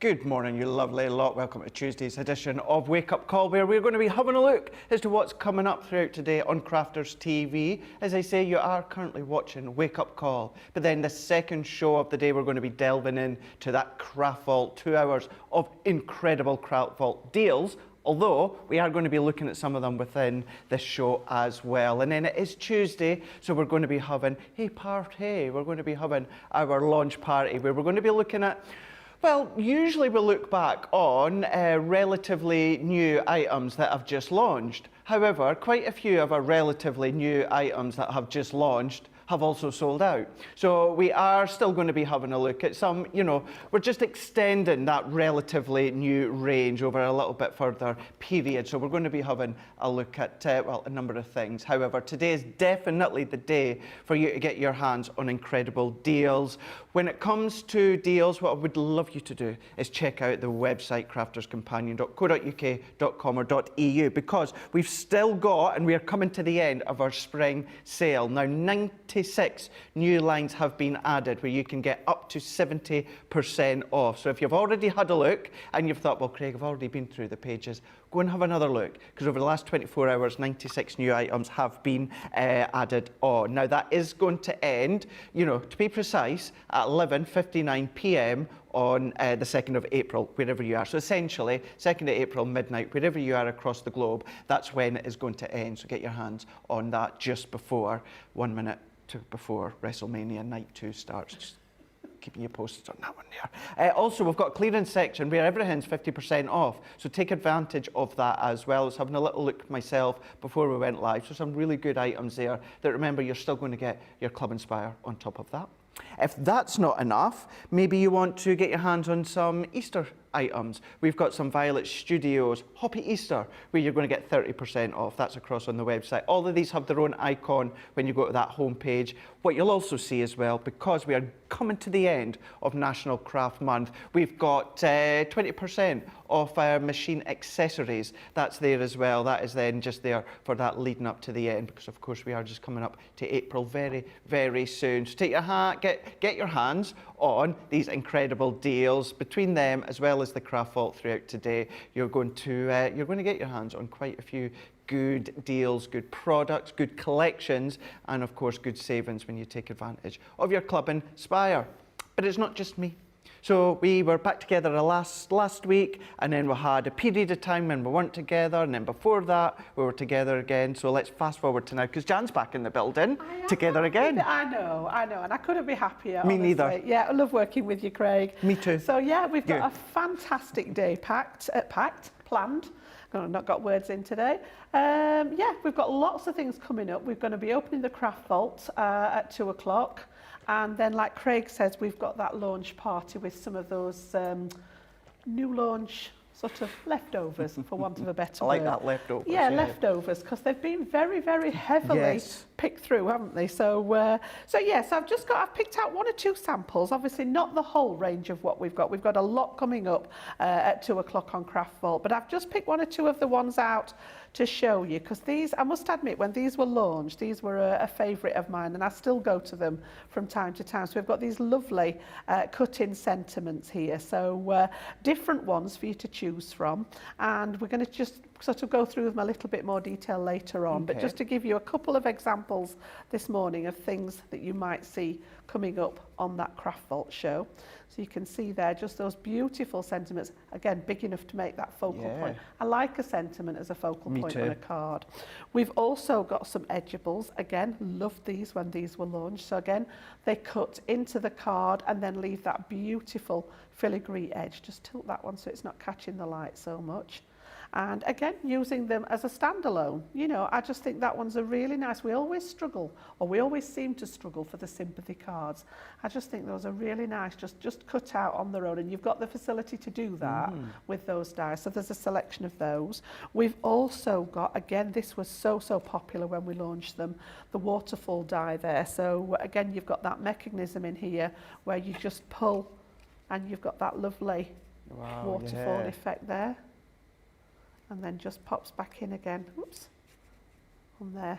Good morning, you lovely lot. Welcome to Tuesday's edition of Wake Up Call, where we're going to be having a look as to what's coming up throughout today on Crafters TV. As I say, you are currently watching Wake Up Call, but then the second show of the day, we're going to be delving into that Craft Vault, 2 hours of incredible Craft Vault deals. Although we are going to be looking at some of them within this show as well. And then it is Tuesday, so we're going to be having a party. We're going to be having our launch party, where we're going to be looking at, well, usually we look back on relatively new items that have just launched. However, quite a few of our relatively new items that have just launched have also sold out. So we are still going to be having a look at some, we're just extending that relatively new range over a little bit further period. So we're going to be having a look at, well, a number of things. However, today is definitely the day for you to get your hands on incredible deals. When it comes to deals, what I would love you to do is check out the website crafterscompanion.co.uk.com or .eu, because we've still got, and we are coming to the end of our spring sale. Now, 96 new lines have been added where you can get up to 70% off. So if you've already had a look and you've thought, well, Craig, I've already been through the pages, go and have another look, because over the last 24 hours, 96 new items have been added on. Now, that is going to end, to be precise, at 11:59 p.m. on the 2nd of April, wherever you are. So essentially, 2nd of April, midnight, wherever you are across the globe, that's when it is going to end. So get your hands on that just before 1 minute before WrestleMania Night 2 starts. Just keeping you posted on that one there. Also, we've got a clearance section where everything's 50% off, so take advantage of that as well. I was having a little look myself before we went live, so some really good items there that, remember, you're still going to get your Club Inspire on top of that. If that's not enough, maybe you want to get your hands on some Easter items. We've got some Violet Studios Hoppy Easter, where you're going to get 30% off. That's across on the website. All of these have their own icon when you go to that homepage. What you'll also see as well, because we are coming to the end of National Craft Month, we've got 20% off our machine accessories. That's there as well. That is then just there for that leading up to the end, because of course we are just coming up to April very, very soon. So take your get your hands on these incredible deals. Between them as well as the Craft Vault throughout today, you're going to get your hands on quite a few good deals, good products, good collections, and of course good savings when you take advantage of your Club Inspire. But it's not just me. So we were back together last week, and then we had a period of time when we weren't together, and then before that we were together again. So let's fast forward to now, because Jan's back in the building together again. I know, and I couldn't be happier. Me honestly. neither. Yeah, I love working with you, Craig. Me too. So yeah, we've got a fantastic day planned. I've not got words in today. Yeah, we've got lots of things coming up. We're going to be opening the Craft Vault at 2 o'clock. And then, like Craig says, we've got that launch party with some of those new launch sort of leftovers, for want of a better word. I like that, leftovers. Yeah, leftovers, because they've been very, very heavily picked through, haven't they? So, yes, I've picked out 1 or 2 samples. Obviously, not the whole range of what we've got. We've got a lot coming up at 2 o'clock on Craft Vault, but I've just picked 1 or 2 of the ones out to show you, because these, I must admit, when these were launched, these were a favourite of mine, and I still go to them from time to time. So we've got these lovely cut-in sentiments here, so different ones for you to choose from, and we're going to just sort of go through them a little bit more detail later on. Okay. But just to give you a couple of examples this morning of things that you might see coming up on that Craft Vault show. So you can see there just those beautiful sentiments, again, big enough to make that focal point. I like a sentiment as a focal point on a card. We've also got some edgeables. Again, loved these when these were launched. So again, they cut into the card and then leave that beautiful filigree edge. Just tilt that one so it's not catching the light so much. And again, using them as a standalone. I just think that one's a really nice. We always struggle, or we always seem to struggle for the sympathy cards. I just think those are really nice, just cut out on their own, and you've got the facility to do that with those dies. So there's a selection of those. We've also got, again, this was so popular when we launched them, the waterfall die there. So again, you've got that mechanism in here where you just pull, and you've got that lovely waterfall effect there. And then just pops back in again, oops, on there.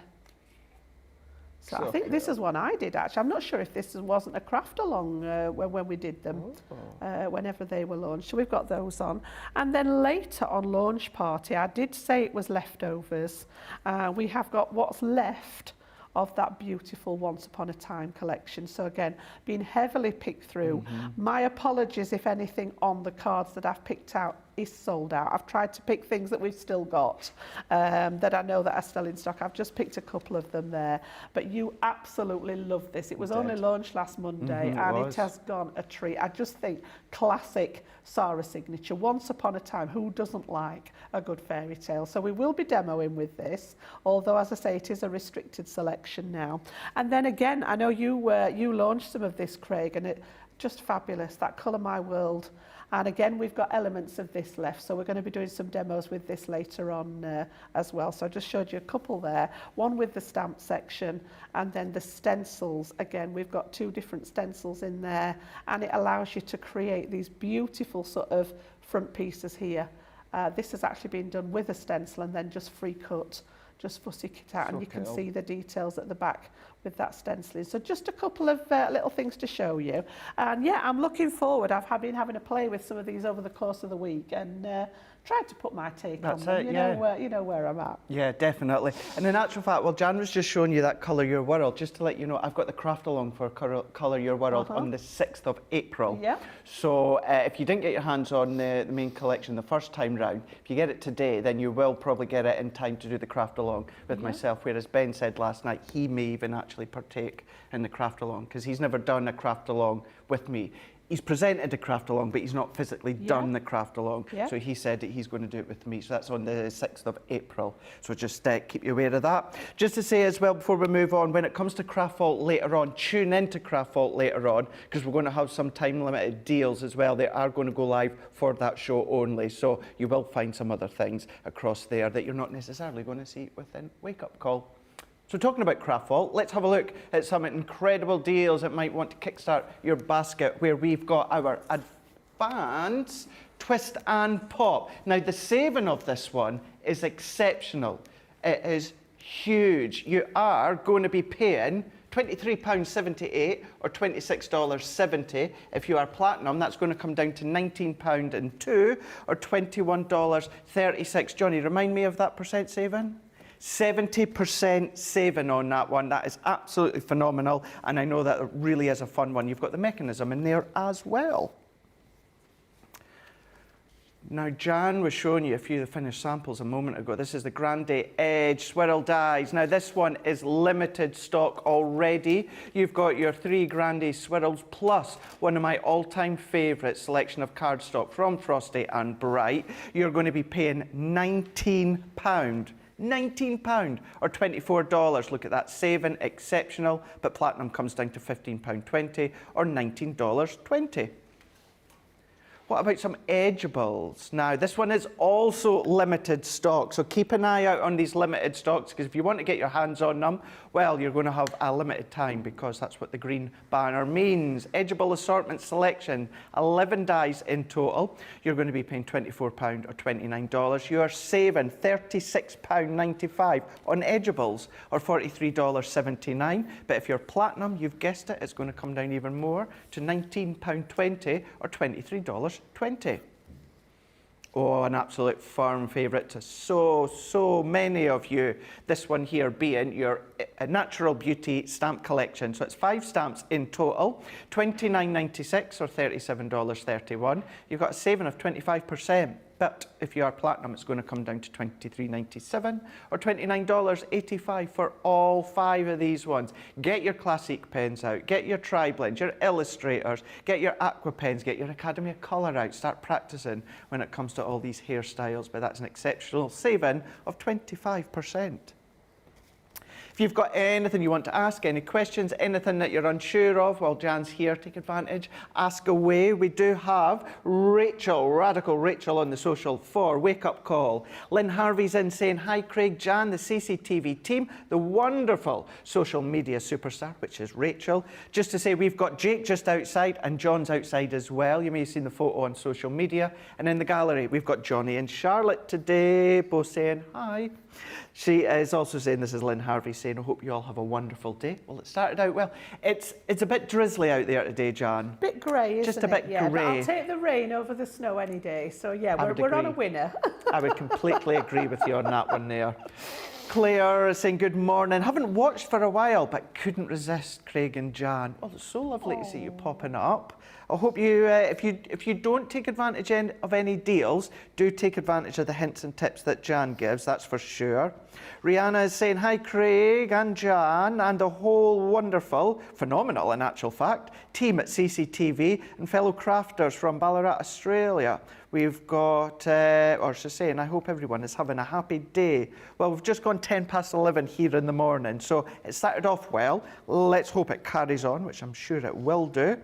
So I think this is one I did actually. I'm not sure if this wasn't a craft along when we did them, whenever they were launched. So we've got those on. And then later on launch party, I did say it was leftovers. We have got what's left of that beautiful Once Upon a Time collection. So again, being heavily picked through. My apologies if anything on the cards that I've picked out is sold out. I've tried to pick things that we've still got, that I know that are still in stock. I've just picked a couple of them there, but you absolutely love this. It was only launched last Monday, and it has gone a treat. I just think classic Sarah signature. Once Upon a Time, who doesn't like a good fairy tale? So we will be demoing with this, although as I say, it is a restricted selection now. And then again, I know you launched some of this, Craig, and it just fabulous, that Colour My World. And again, we've got elements of this left, so we're going to be doing some demos with this later on as well. So I just showed you a couple there, one with the stamp section, and then the stencils. Again, we've got two different stencils in there, and it allows you to create these beautiful sort of front pieces here. This has actually been done with a stencil and then just free cut, just fussy kit out, and you can see the details at the back with that stenciling. So just a couple of little things to show you. And yeah, I'm looking forward. I've been having a play with some of these over the course of the week, and tried to put my take on them. You know where I'm at. Yeah, definitely. And in actual fact, well, Jan was just showing you that Colour Your World. Just to let you know, I've got the craft along for Colour Your World on the 6th of April. Yeah. So if you didn't get your hands on the main collection the first time round, if you get it today, then you will probably get it in time to do the craft along with myself. Whereas Ben said last night, he may even actually partake in the craft along, because he's never done a craft along with me. He's presented a craft along, but he's not physically done the craft along. So he said that he's going to do it with me. So that's on the 6th of April. So just keep you aware of that. Just to say as well, before we move on, when it comes to Craft Vault later on, tune into Craft Vault later on, because we're going to have some time limited deals as well. They are going to go live for that show only. So you will find some other things across there that you're not necessarily going to see within Wake Up Call. So talking about Craft Vault, let's have a look at some incredible deals that might want to kickstart your basket, where we've got our Advance Twist and Pop. Now the saving of this one is exceptional. It is huge. You are going to be paying £23.78 or $26.70. If you are platinum, that's going to come down to £19.02 or $21.36. Johnny, remind me of that percent saving? 70% saving on that one. That is absolutely phenomenal, and I know that it really is a fun one. You've got the mechanism in there as well. Now, Jan was showing you a few of the finished samples a moment ago. This is the Grande Edge Swirl Dies. Now, this one is limited stock already. You've got your 3 Grande Swirls plus one of my all-time favourite selection of cardstock from Frosty and Bright. You're going to be paying £19. £19 or $24. Look at that saving, exceptional, but platinum comes down to £15.20 or $19.20. What about some edgeables? Now, this one is also limited stock, so keep an eye out on these limited stocks, because if you want to get your hands on them, well, you're going to have a limited time, because that's what the green banner means. Edgeable assortment selection, 11 dies in total. You're going to be paying £24 or $29. You are saving £36.95 on edgeables or $43.79. But if you're platinum, you've guessed it, it's going to come down even more to £19.20 or $23.20. Oh, an absolute firm favourite to so many of you. This one here being your Natural Beauty stamp collection. So it's 5 stamps in total, $29.96 or $37.31. You've got a saving of 25%. But if you are platinum, it's going to come down to $23.97 or $29.85 for all 5 of these ones. Get your Classic pens out, get your Tri-Blends, your Illustrators, get your Aqua pens, get your Academy of Colour out. Start practicing when it comes to all these hairstyles, but that's an exceptional saving of 25%. If you've got anything you want to ask, any questions, anything that you're unsure of, well, Jan's here, take advantage, ask away. We do have Rachel, Radical Rachel on the social for Wake Up Call. Lynn Harvey's in saying, hi Craig, Jan, the CCTV team, the wonderful social media superstar, which is Rachel. Just to say, we've got Jake just outside and John's outside as well. You may have seen the photo on social media. And in the gallery, we've got Johnny and Charlotte today, both saying hi. She is also saying, this is Lynn Harvey saying, I hope you all have a wonderful day. Well, it started out well. It's a bit drizzly out there today, Jan. Bit grey, isn't it? Just a bit yeah, grey. But I'll take the rain over the snow any day. So yeah, we're on a winner. I would completely agree with you on that one there. Claire is saying good morning. Haven't watched for a while, but couldn't resist Craig and Jan. Oh, it's so lovely to see you popping up. I hope you, if you don't take advantage of any deals, do take advantage of the hints and tips that Jan gives, that's for sure. Rihanna is saying, hi Craig and Jan and the whole wonderful, phenomenal in actual fact, team at CCTV and fellow crafters from Ballarat, Australia. We've got, or she's saying, I hope everyone is having a happy day. Well, we've just gone 10 past 11 here in the morning, so it started off well. Let's hope it carries on, which I'm sure it will do.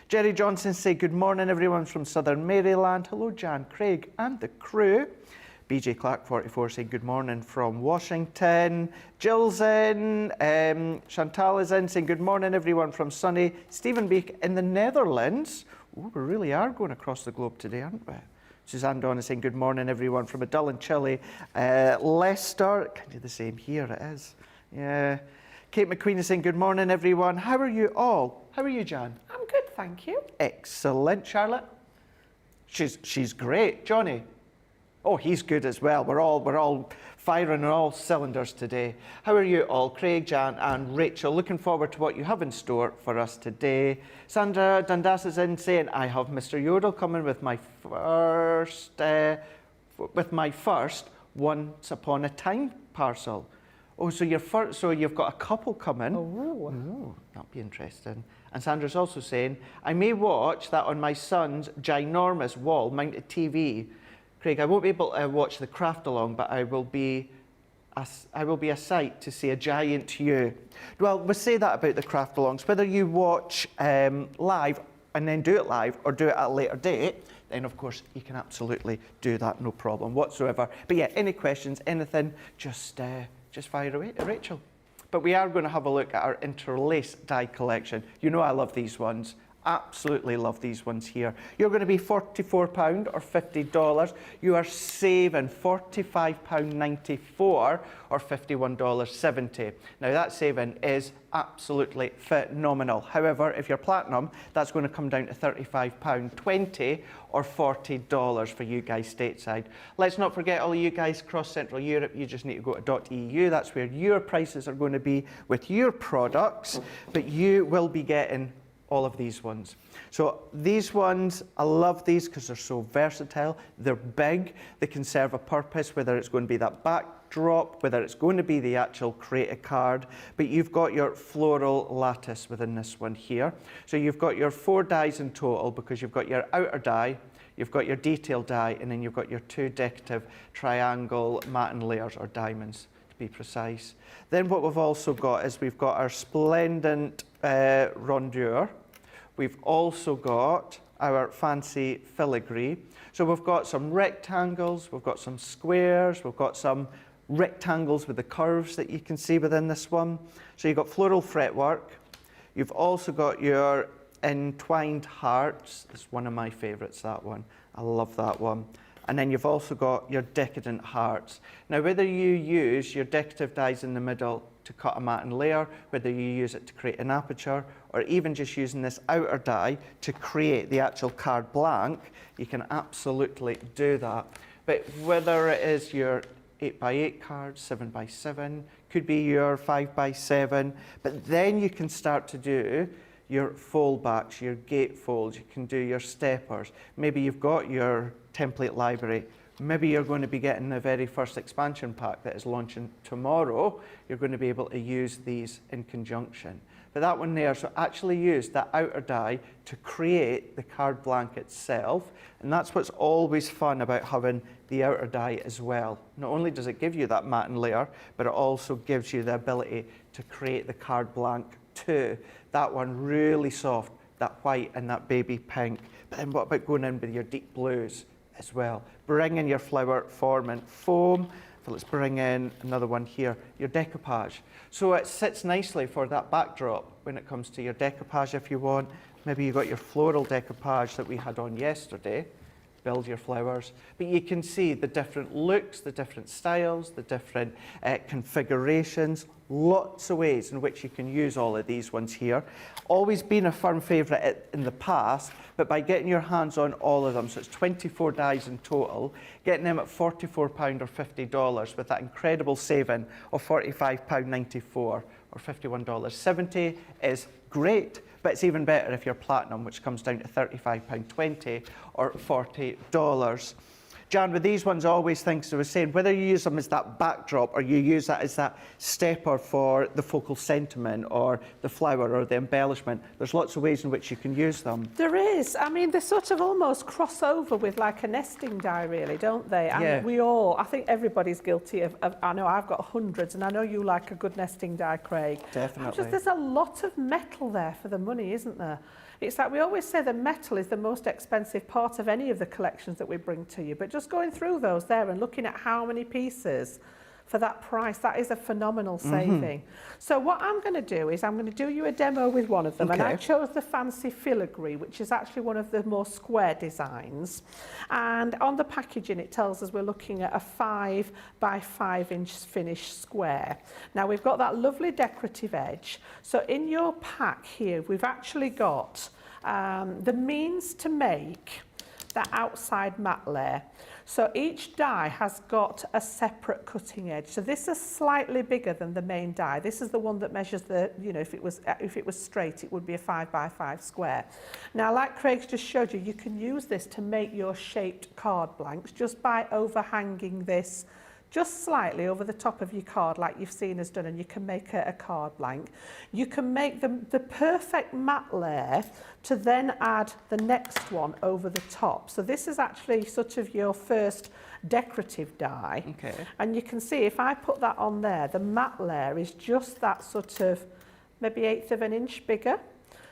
Jerry Johnson say, good morning, everyone from Southern Maryland. Hello, Jan, Craig, and the crew. BJ Clark 44 saying good morning from Washington. Jill's in. Chantal is in saying good morning, everyone from sunny Stephen Beek in the Netherlands. Ooh, we really are going across the globe today, aren't we? Suzanne Dawn is saying good morning, everyone from a dull and chilly Leicester. Kind of the same here, it is. Yeah. Kate McQueen is saying good morning, everyone. How are you all? How are you, Jan? I'm good, thank you. Excellent. Charlotte? She's great. Johnny? Oh, he's good as well. We're all firing on all cylinders today. How are you all? Craig, Jan and Rachel. Looking forward to what you have in store for us today. Sandra Dundas is in saying, I have Mr. Yodel coming with my first Once Upon a Time parcel. Oh, so you've got a couple coming. Oh, that'll be interesting. And Sandra's also saying, I may watch that on my son's ginormous wall-mounted TV. Craig, I won't be able to watch the craft along, but I will be a sight to see a giant you. Well, we'll say that about the craft alongs. Whether you watch live and then do it live or do it at a later date, then of course you can absolutely do that, no problem whatsoever. But yeah, any questions, anything, just fire away to Rachel. But we are going to have a look at our Interlace die collection. You know I love these ones. Absolutely love these ones here. You're going to be £44 or $50. You are saving £45.94 or $51.70. Now that saving is absolutely phenomenal. However, if you're platinum, that's going to come down to £35.20 or $40 for you guys stateside. Let's not forget all of you guys across Central Europe, you just need to go to .eu. That's where your prices are going to be with your products, but you will be getting all of these ones. So these ones, I love these because they're so versatile. They're big, they can serve a purpose, whether it's going to be that backdrop, whether it's going to be the actual create a card, but you've got your floral lattice within this one here. So you've got your 4 dies in total because you've got your outer die, you've got your detail die, and then you've got your 2 decorative triangle matten layers or diamonds, to be precise. Then what we've also got is we've got our splendid rondure. We've also got our fancy filigree. So we've got some rectangles, we've got some squares, we've got some rectangles with the curves that you can see within this one. So you've got floral fretwork. You've also got your entwined hearts. It's one of my favorites, that one. I love that one. And then you've also got your decadent hearts. Now, whether you use your decorative dies in the middle to cut a matten layer, whether you use it to create an aperture, or even just using this outer die to create the actual card blank, you can absolutely do that. But whether it is your 8x8 cards, 7x7, could be your 5x7, but then you can start to do your fold backs, your gate folds, you can do your steppers. Maybe you've got your template library. Maybe you're going to be getting the very first expansion pack that is launching tomorrow. You're going to be able to use these in conjunction. But that one there, so actually use that outer die to create the card blank itself. And that's what's always fun about having the outer die as well. Not only does it give you that matten layer, but it also gives you the ability to create the card blank too. That one really soft, that white and that baby pink. But then what about going in with your deep blues as well? Bring in your flower forming foam. So let's bring in another one here, your decoupage. So it sits nicely for that backdrop when it comes to your decoupage if you want. Maybe you've got your floral decoupage that we had on yesterday. build your flowers. But you can see the different looks, the different styles, the different configurations, lots of ways in which you can use all of these ones here. Always been a firm favourite in the past, but by getting your hands on all of them, so it's 24 dies in total, getting them at £44 or $50 with that incredible saving of £45.94 or $51.70 is great. But it's even better if you're platinum, which comes down to £35.20 or $40. Jan, with these ones, always things I was saying, whether you use them as that backdrop or you use that as that stepper for the focal sentiment or the flower or the embellishment, there's lots of ways in which you can use them. There is. I mean, they sort of almost cross over with like a nesting die, really, don't they? And yeah. we all, I think everybody's guilty of, I know I've got hundreds, and I know you like a good nesting die, Craig. Definitely. There's a lot of metal there for the money, isn't there? It's like we always say the metal is the most expensive part of any of the collections that we bring to you, but just going through those there and looking at how many pieces for that price, that is a phenomenal saving. So what I'm going to do is I'm going to do you a demo with one of them, and I chose the fancy filigree, which is actually one of the more square designs. And on the packaging it tells us we're looking at a 5 by 5 inch finished square. Now we've got that lovely decorative edge. So in your pack here we've actually got the means to make that outside matte layer. So each die has got a separate cutting edge. So this is slightly bigger than the main die. This is the one that measures the, you know, if it was straight, it would be a 5 by 5 square. Now, like Craig's just showed you, you can use this to make your shaped card blanks just by overhanging this just slightly over the top of your card like you've seen us done, and you can make a card blank. You can make the perfect matte layer to then add the next one over the top. So this is actually sort of your first decorative die. Okay. And you can see if I put that on there, the matte layer is just that sort of maybe 1/8 of an inch bigger.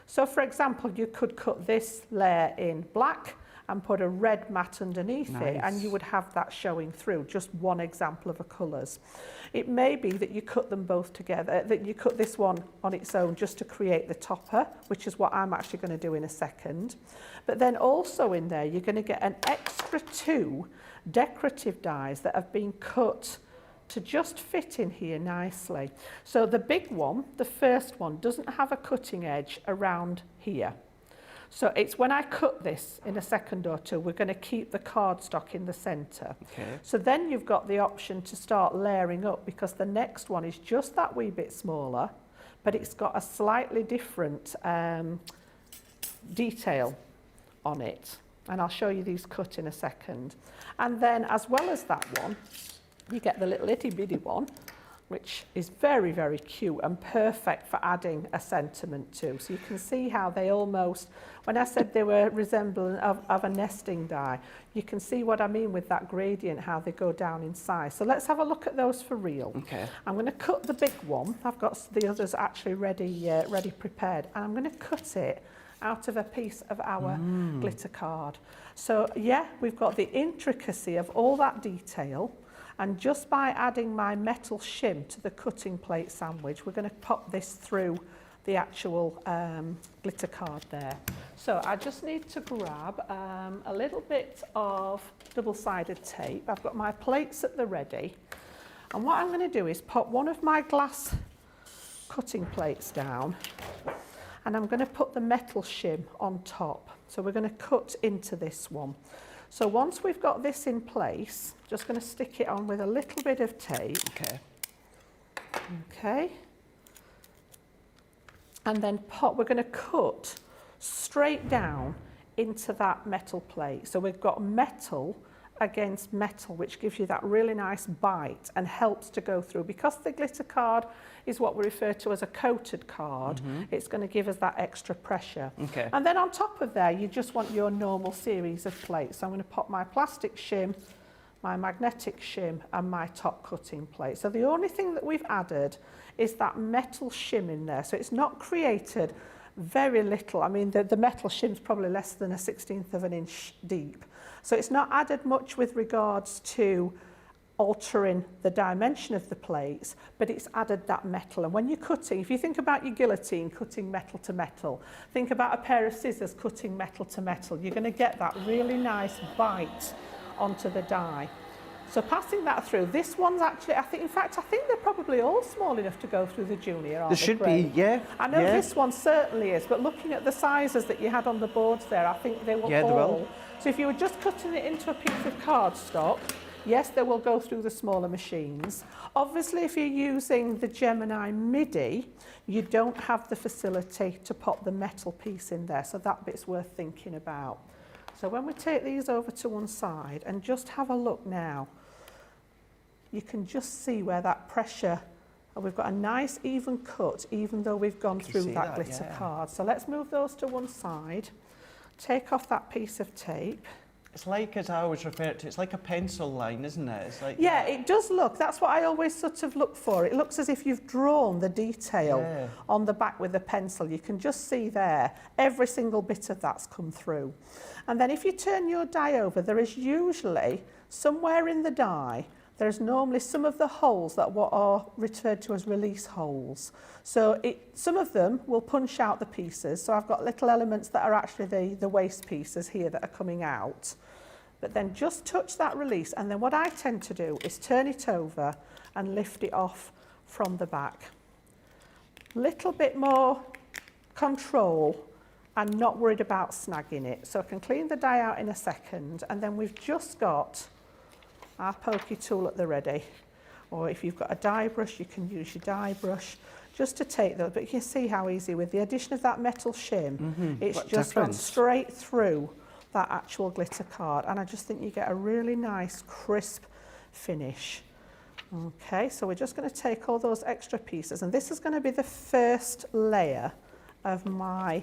So for example, you could cut this layer in black and put a red mat underneath it, and you would have that showing through, just one example of the colours. It may be that you cut them both together, that you cut this one on its own just to create the topper, which is what I'm actually going to do in a second. But then also in there, you're going to get an extra 2 decorative dies that have been cut to just fit in here nicely. So the big one, the first one, doesn't have a cutting edge around here. So it's when I cut this in a second or two, we're going to keep the cardstock in the centre. Okay. So then you've got the option to start layering up, because the next one is just that wee bit smaller, but it's got a slightly different detail on it. And I'll show you these cut in a second. And then as well as that one, you get the little itty bitty one, which is very, very cute and perfect for adding a sentiment to. So you can see how they almost, when I said they were resembling of a nesting die, you can see what I mean with that gradient, how they go down in size. So let's have a look at those for real. Okay. I'm going to cut the big one. I've got the others actually ready prepared, and I'm going to cut it out of a piece of our glitter card. So yeah, we've got the intricacy of all that detail. And just by adding my metal shim to the cutting plate sandwich, we're going to pop this through the actual glitter card there. So I just need to grab a little bit of double-sided tape. I've got my plates at the ready. And what I'm going to do is pop one of my glass cutting plates down, and I'm going to put the metal shim on top. So we're going to cut into this one. So once we've got this in place, just going to stick it on with a little bit of tape. Okay. Okay. And then we're going to cut straight down into that metal plate. So we've got metal against metal, which gives you that really nice bite and helps to go through. Because the glitter card is what we refer to as a coated card, it's going to give us that extra pressure. Okay. And then on top of there, you just want your normal series of plates. So I'm going to pop my plastic shim, my magnetic shim, and my top cutting plate. So the only thing that we've added is that metal shim in there. So it's not created very little. I mean, the metal shim's probably less than a 1/16 of an inch deep. So it's not added much with regards to altering the dimension of the plates, but it's added that metal. And when you're cutting, if you think about your guillotine cutting metal to metal, think about a pair of scissors cutting metal to metal, you're going to get that really nice bite onto the die. So passing that through, this one's actually, I think they're probably all small enough to go through the junior, aren't There they, should Craig? be, yeah. I know yeah. this one certainly is, but looking at the sizes that you had on the boards there, I think they will Yeah, they all. will. So if you were just cutting it into a piece of cardstock, yes, they will go through the smaller machines. Obviously, if you're using the Gemini MIDI, you don't have the facility to pop the metal piece in there, so that bit's worth thinking about. So when we take these over to one side and just have a look now, you can just see where that pressure, and we've got a nice even cut, even though we've gone through that glitter card. So let's move those to one side, take off that piece of tape. It's like, as I always refer to, it's like a pencil line, isn't it? It's like Yeah, it does look, that's what I always sort of look for. It looks as if you've drawn the detail on the back with a pencil. You can just see there, every single bit of that's come through. And then if you turn your die over, there is usually, somewhere in the die, there's normally some of the holes that are referred to as release holes. So some of them will punch out the pieces. So I've got little elements that are actually the waste pieces here that are coming out. But then just touch that release. And then what I tend to do is turn it over and lift it off from the back. Little bit more control and not worried about snagging it. So I can clean the die out in a second. And then we've just got our pokey tool at the ready, or if you've got a die brush, you can use your die brush just to take those. But you can see how easy, with the addition of that metal shim, it's just gone straight through that actual glitter card, and I just think you get a really nice crisp finish. Okay, so we're just going to take all those extra pieces, and this is going to be the first layer of my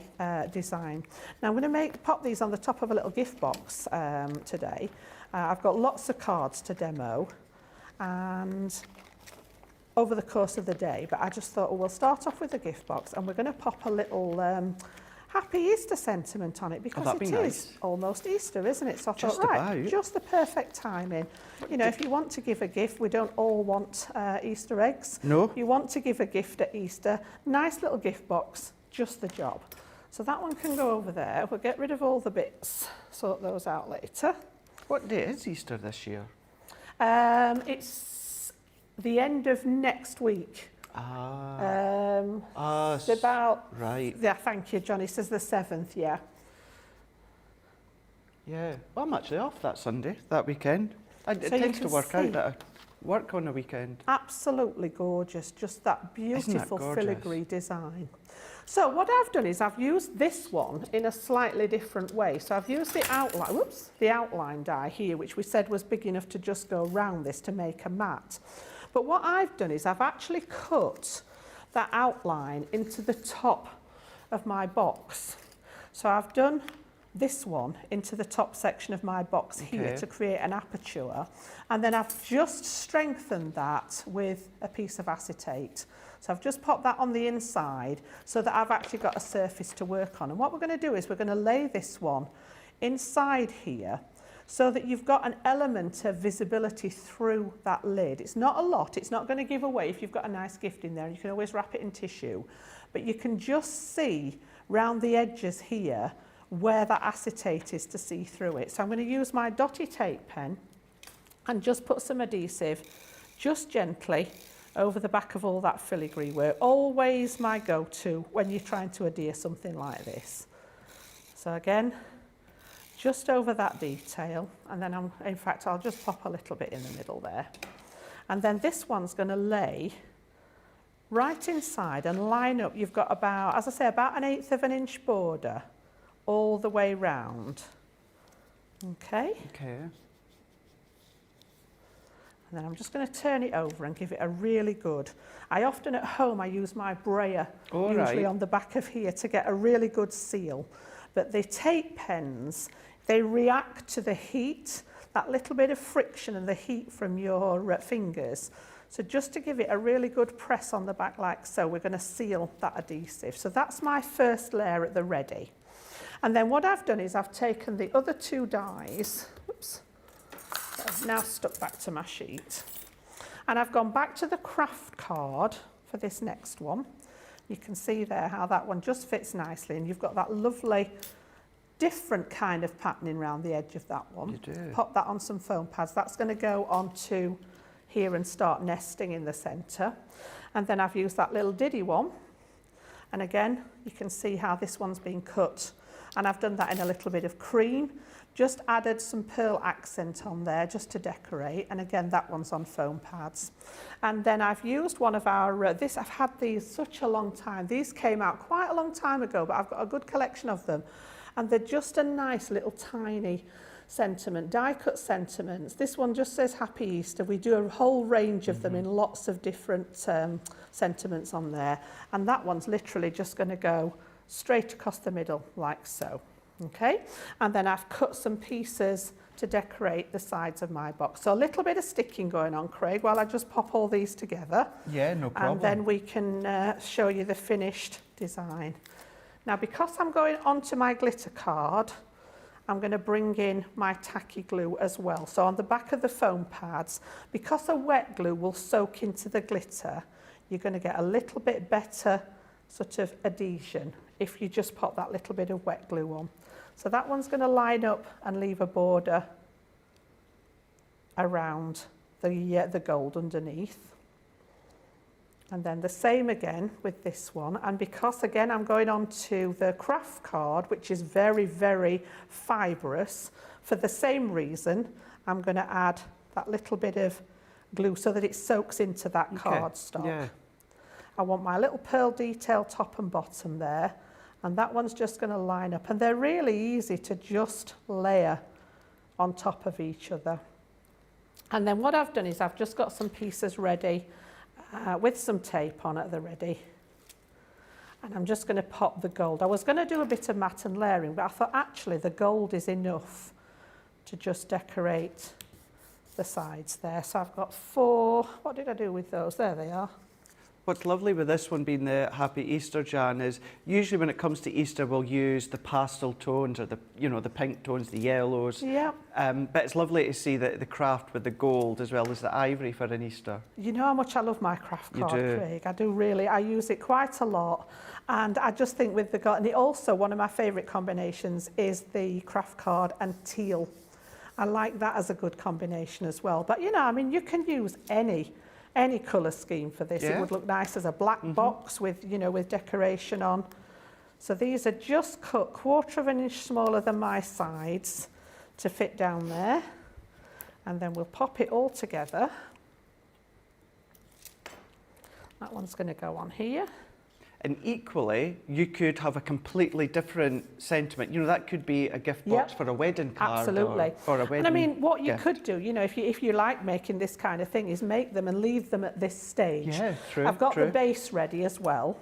design. Now I'm going to pop these on the top of a little gift box today. I've got lots of cards to demo and over the course of the day, but I just thought, well, we'll start off with a gift box and we're going to pop a little Happy Easter sentiment on it, because it is almost Easter, isn't it? So I thought, right, just the perfect timing. You know, if you want to give a gift, we don't all want Easter eggs. No. If you want to give a gift at Easter, nice little gift box, just the job. So that one can go over there. We'll get rid of all the bits, sort those out later. What day is Easter this year? It's the end of next week. It's about... Right. Yeah, thank you, Johnny. Says the 7th, yeah. Yeah. Well, I'm actually off that Sunday, that weekend. It tends to work out that I work on a weekend. Absolutely gorgeous. Just that beautiful filigree design. So what I've done is I've used this one in a slightly different way. So I've used the outline die here, which we said was big enough to just go around this to make a mat. But what I've done is I've actually cut that outline into the top of my box. So I've done this one into the top section of my box here to create an aperture, and then I've just strengthened that with a piece of acetate. So I've just popped that on the inside so that I've actually got a surface to work on. And what we're going to do is we're going to lay this one inside here so that you've got an element of visibility through that lid. It's not a lot, it's not going to give away if you've got a nice gift in there. You can always wrap it in tissue, but you can just see round the edges here where that acetate is to see through it. So I'm going to use my dotty tape pen and just put some adhesive just gently over the back of all that filigree work. Always my go-to when you're trying to adhere something like this. So again, just over that detail, and then in fact I'll just pop a little bit in the middle there. And then this one's going to lay right inside and line up. You've got about, as I say, about 1/8 of an inch border all the way round. Okay? Okay. And then I'm just going to turn it over and give it a really good... I often at home, I use my brayer usually on the back of here to get a really good seal. But the tape pens, they react to the heat, that little bit of friction and the heat from your fingers. So just to give it a really good press on the back like so, we're going to seal that adhesive. So that's my first layer at the ready. And then what I've done is I've taken the other two dies, now stuck back to my sheet. And I've gone back to the craft card for this next one. You can see there how that one just fits nicely, and you've got that lovely different kind of patterning around the edge of that one. You do. Pop that on some foam pads. That's going to go onto here and start nesting in the centre. And then I've used that little diddy one. And again, you can see how this one's been cut. And I've done that in a little bit of cream. Just added some pearl accent on there just to decorate. And again, that one's on foam pads. And then I've used one of our, I've had these such a long time. These came out quite a long time ago, but I've got a good collection of them. And they're just a nice little tiny sentiment, die cut sentiments. This one just says Happy Easter. We do a whole range of them in lots of different sentiments on there. And that one's literally just going to go straight across the middle like so. Okay, and then I've cut some pieces to decorate the sides of my box. So a little bit of sticking going on, Craig, while I just pop all these together. Yeah, no problem. And then we can show you the finished design. Now, because I'm going onto my glitter card, I'm going to bring in my tacky glue as well. So on the back of the foam pads, because a wet glue will soak into the glitter, you're going to get a little bit better sort of adhesion if you just pop that little bit of wet glue on. So that one's going to line up and leave a border around the gold underneath. And then the same again with this one. And because again I'm going on to the craft card, which is very, very fibrous, for the same reason, I'm going to add that little bit of glue so that it soaks into that cardstock. Yeah. I want my little pearl detail top and bottom there. And that one's just going to line up. And they're really easy to just layer on top of each other. And then what I've done is I've just got some pieces ready with some tape on at the ready. And I'm just going to pop the gold. I was going to do a bit of matte and layering, but I thought actually the gold is enough to just decorate the sides there. So I've got 4, what did I do with those? There they are. What's lovely with this one being the Happy Easter, Jan, is usually when it comes to Easter, we'll use the pastel tones or the pink tones, the yellows. Yeah. But it's lovely to see the craft with the gold as well as the ivory for an Easter. You know how much I love my craft card, You do. Craig. I do really. I use it quite a lot. And I just think with the gold, and it also, one of my favourite combinations is the craft card and teal. I like that as a good combination as well. But, I mean, you can use any colour scheme for this. It would look nice as a black box with, with decoration on. So these are just cut 1/4 inch smaller than my sides to fit down there. And then we'll pop it all together. That one's going to go on here. And equally, you could have a completely different sentiment. That could be a gift box for a wedding card. Absolutely. Or a wedding And I mean, what you gift. could do, if you like making this kind of thing, is make them and leave them at this stage. Yeah, true. I've got the base ready as well.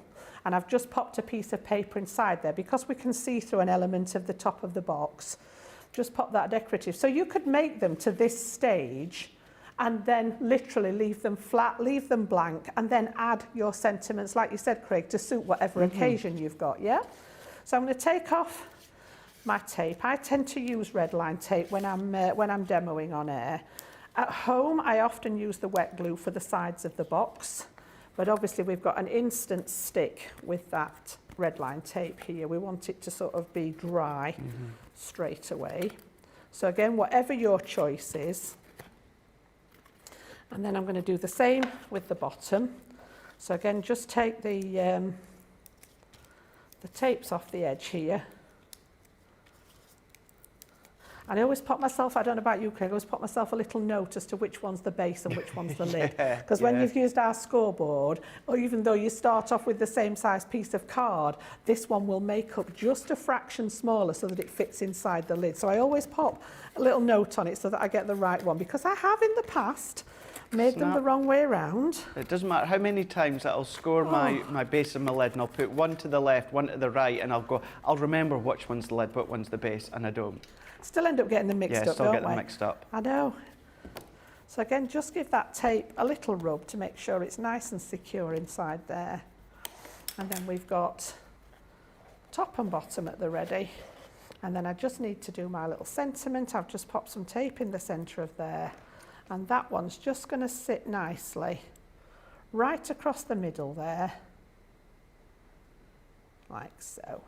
And I've just popped a piece of paper inside there because we can see through an element of the top of the box. Just pop that decorative. So you could make them to this stage and then literally leave them flat, leave them blank, and then add your sentiments, like you said, Craig, to suit whatever occasion you've got, yeah? So I'm going to take off my tape. I tend to use red line tape when I'm demoing on air. At home, I often use the wet glue for the sides of the box, but obviously we've got an instant stick with that red line tape here. We want it to sort of be dry straight away. So again, whatever your choice is. And then I'm going to do the same with the bottom. So again, just take the tapes off the edge here. And I always pop myself, I don't know about you, Craig, I always pop myself a little note as to which one's the base and which one's the lid. Because when you've used our scoreboard, or even though you start off with the same size piece of card, this one will make up just a fraction smaller so that it fits inside the lid. So I always pop a little note on it so that I get the right one, because I have in the past made them the wrong way around. It doesn't matter how many times I'll score my base and my lid, and I'll put one to the left, one to the right, and I'll remember which one's the lid, which one's the base, and I don't. Still end up getting them mixed up, still don't get them we? mixed up. I know. So again, just give that tape a little rub to make sure it's nice and secure inside there. And then we've got top and bottom at the ready. And then I just need to do my little sentiment. I've just popped some tape in the centre of there. And that one's just going to sit nicely right across the middle there, like so.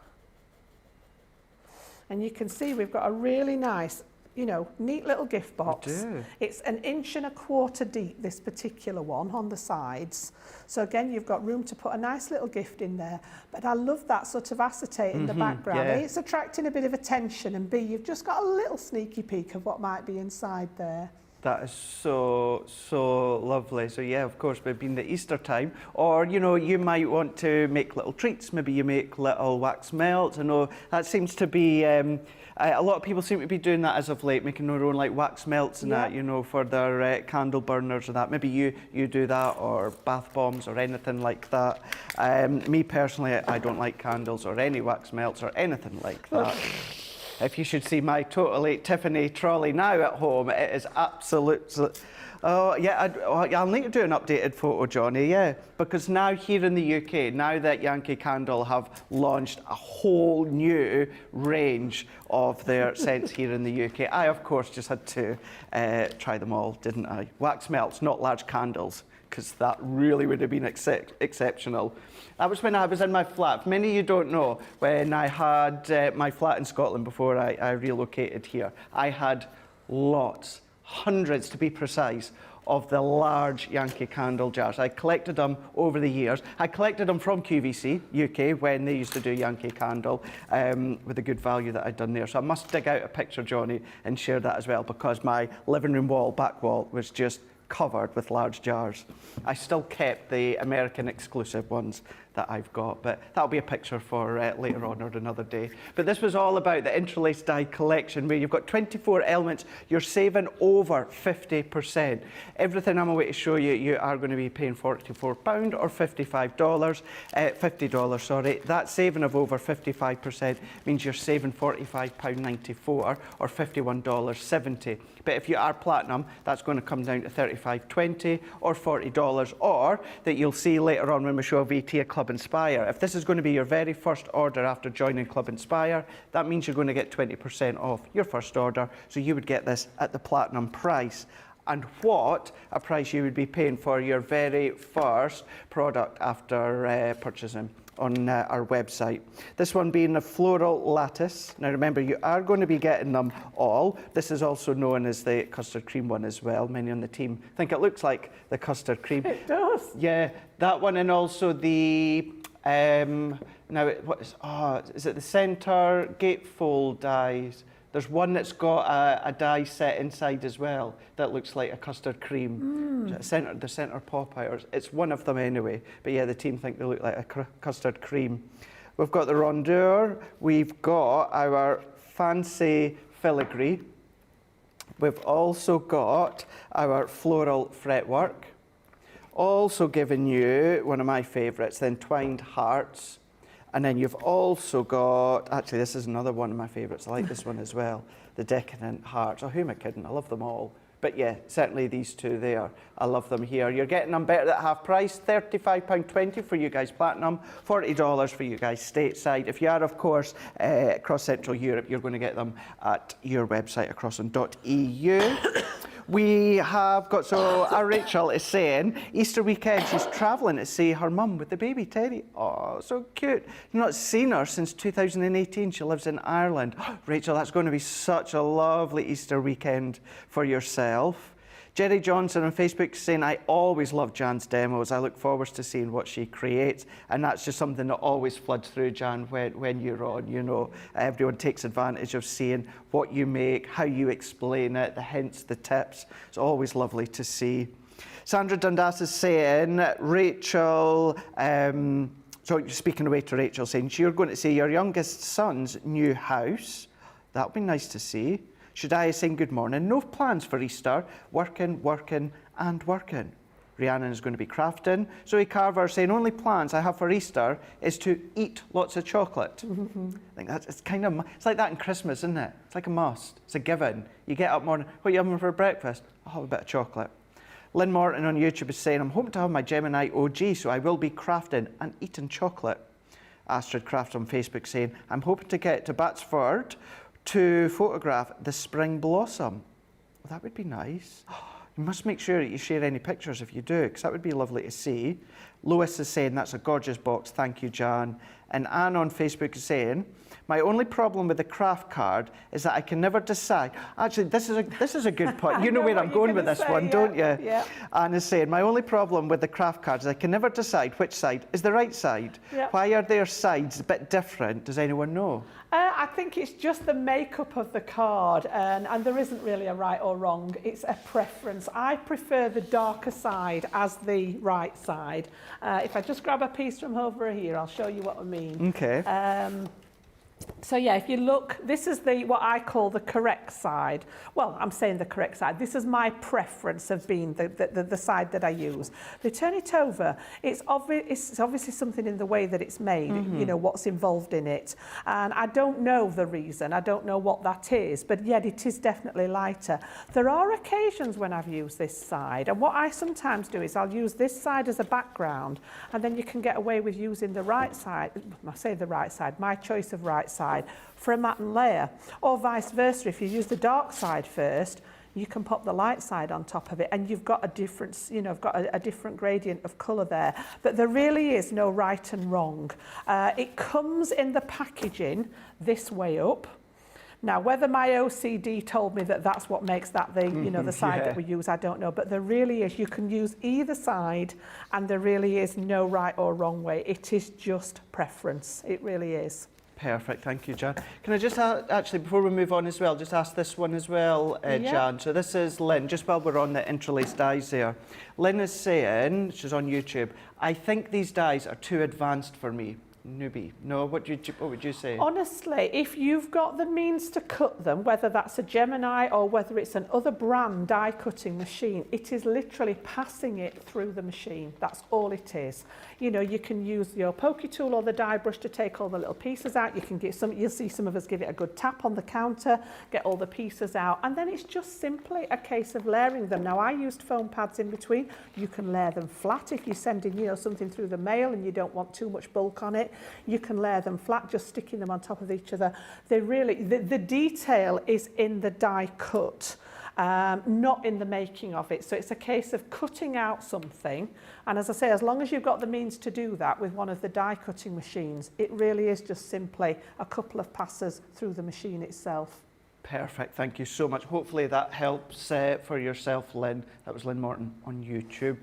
And you can see we've got a really nice, you know, neat little gift box. We do. It's 1.25 inches deep, this particular one, on the sides. So again, you've got room to put a nice little gift in there. But I love that sort of acetate in the background. Yeah. A, it's attracting a bit of attention, and B, you've just got a little sneaky peek of what might be inside there. That is so, so lovely. So yeah, of course, we've been the Easter time, or you know, you might want to make little treats. Maybe you make little wax melts. I know that seems to be, a lot of people seem to be doing that as of late, making their own like wax melts and that, you know, for their candle burners or that. Maybe you do that, or bath bombs or anything like that. Me personally, I don't like candles or any wax melts or anything like that. If you should see my totally Tiffany trolley now at home, it is absolutely... Oh, yeah, I'll need to do an updated photo, Johnny, yeah. Because now here in the UK, now that Yankee Candle have launched a whole new range of their scents here in the UK, I, of course, just had to try them all, didn't I? Wax melts, not large candles, because that really would have been exceptional. That was when I was in my flat. Many of you don't know, when I had my flat in Scotland before I relocated here, I had lots, hundreds to be precise, of the large Yankee Candle jars. I collected them over the years. I collected them from QVC UK when they used to do Yankee Candle with the good value that I'd done there. So I must dig out a picture, Johnny, and share that as well, because my living room wall, back wall, was just covered with large jars. I still kept the American exclusive ones that I've got, but that'll be a picture for later on or another day. But this was all about the Interlace Die collection, where you've got 24 elements. You're saving over 50%. Everything I'm away to show you, you are going to be paying £44 or $55, $50, sorry. That saving of over 55% means you're saving £45.94 or $51.70. But if you are platinum, that's going to come down to $35.20 or $40, or that you'll see later on when we show VT at Club Inspire. If this is going to be your very first order after joining Club Inspire, that means you're going to get 20% off your first order. So you would get this at the platinum price. And what a price you would be paying for your very first product after purchasing on our website. This one being the floral lattice. Now remember, you are going to be getting them all. This is also known as the custard cream one as well. Many on the team think it looks like the custard cream. It does. Yeah, that one, and also the now is it the centre gatefold dies? There's one that's got a die set inside as well that looks like a custard cream. The centre pop out. It's one of them anyway. But yeah, the team think they look like a custard cream. We've got the rondeur. We've got our fancy filigree. We've also got our floral fretwork. Also given you one of my favourites, the entwined hearts. And then you've also got, actually this is another one of my favourites, I like this one as well, the decadent hearts. Oh, who am I kidding? I love them all. But yeah, certainly these two there, I love them here. You're getting them better at half price, £35.20 for you guys platinum, $40 for you guys stateside. If you are, of course, across Central Europe, you're going to get them at your website, acrosson.eu. We have got, so our Rachel is saying, Easter weekend, she's travelling to see her mum with the baby Teddy. Oh, so cute. Not seen her since 2018. She lives in Ireland. Rachel, that's going to be such a lovely Easter weekend for yourself. Jerry Johnson on Facebook saying, I always love Jan's demos. I look forward to seeing what she creates. And that's just something that always floods through, Jan, when you're on, you know. Everyone takes advantage of seeing what you make, how you explain it, the hints, the tips. It's always lovely to see. Sandra Dundas is saying, Rachel, so speaking away to Rachel, saying, you're going to see your youngest son's new house. That'll be nice to see. Should I sing good morning? No plans for Easter. Working, working and working. Rhiannon is going to be crafting. Zoe Carver saying, only plans I have for Easter is to eat lots of chocolate. I think that's, it's like that in Christmas, isn't it? It's like a must. It's a given. You get up morning, what are you having for breakfast? I'll have a bit of chocolate. Lynn Morton on YouTube is saying, I'm hoping to have my Gemini OG, so I will be crafting and eating chocolate. Astrid Craft on Facebook saying, I'm hoping to get to Batsford to photograph the spring blossom. Well, that would be nice. You must make sure that you share any pictures if you do, because that would be lovely to see. Lois is saying, that's a gorgeous box, thank you, Jan. And Anne on Facebook is saying, my only problem with the craft card is that I can never decide. Actually, this is a good point. You know where I'm going with this one, don't you? Yeah. Anne is saying, my only problem with the craft card is I can never decide which side is the right side. Yeah. Why are their sides a bit different? Does anyone know? I think it's just the makeup of the card, and there isn't really a right or wrong. It's a preference. I prefer the darker side as the right side. If I just grab a piece from over here, I'll show you what I mean. Okay. So yeah, if you look, this is what I call the correct side. Well, I'm saying the correct side. This is my preference of being the side that I use. They turn it over. It's obviously something in the way that it's made, you know, what's involved in it. And I don't know the reason. I don't know what that is, but yet it is definitely lighter. There are occasions when I've used this side, and what I sometimes do is I'll use this side as a background, and then you can get away with using the right side. I say the right side, my choice of right side for a matte layer, or vice versa. If you use the dark side first, you can pop the light side on top of it, and you've got a different, you know, I've got a different gradient of colour there. But there really is no right and wrong. It comes in the packaging this way up. Now, whether my OCD told me that that's what makes that the, you know, the side that we use, I don't know. But there really is. You can use either side, and there really is no right or wrong way. It is just preference. It really is. Perfect, thank you, Jan. Can I just actually, before we move on as well, just ask this one as well, Jan. So this is Lynn, just while we're on the Interlace dies there. Lynn is saying, she's on YouTube, I think these dies are too advanced for me. Newbie. No, what would you say? Honestly, if you've got the means to cut them, whether that's a Gemini or whether it's an other brand die cutting machine, it is literally passing it through the machine. That's all it is. You know, you can use your pokey tool or the die brush to take all the little pieces out. You can get some, you'll see some of us give it a good tap on the counter, get all the pieces out, and then it's just simply a case of layering them. Now, I used foam pads in between. You can layer them flat if you're sending, you know, something through the mail and you don't want too much bulk on it. You can layer them flat, just sticking them on top of each other. They really, the detail is in the die cut, not in the making of it. So it's a case of cutting out something. And as I say, as long as you've got the means to do that with one of the die cutting machines, it really is just simply a couple of passes through the machine itself. Perfect, thank you so much. Hopefully that helps for yourself, Lynn. That was Lynn Morton on YouTube.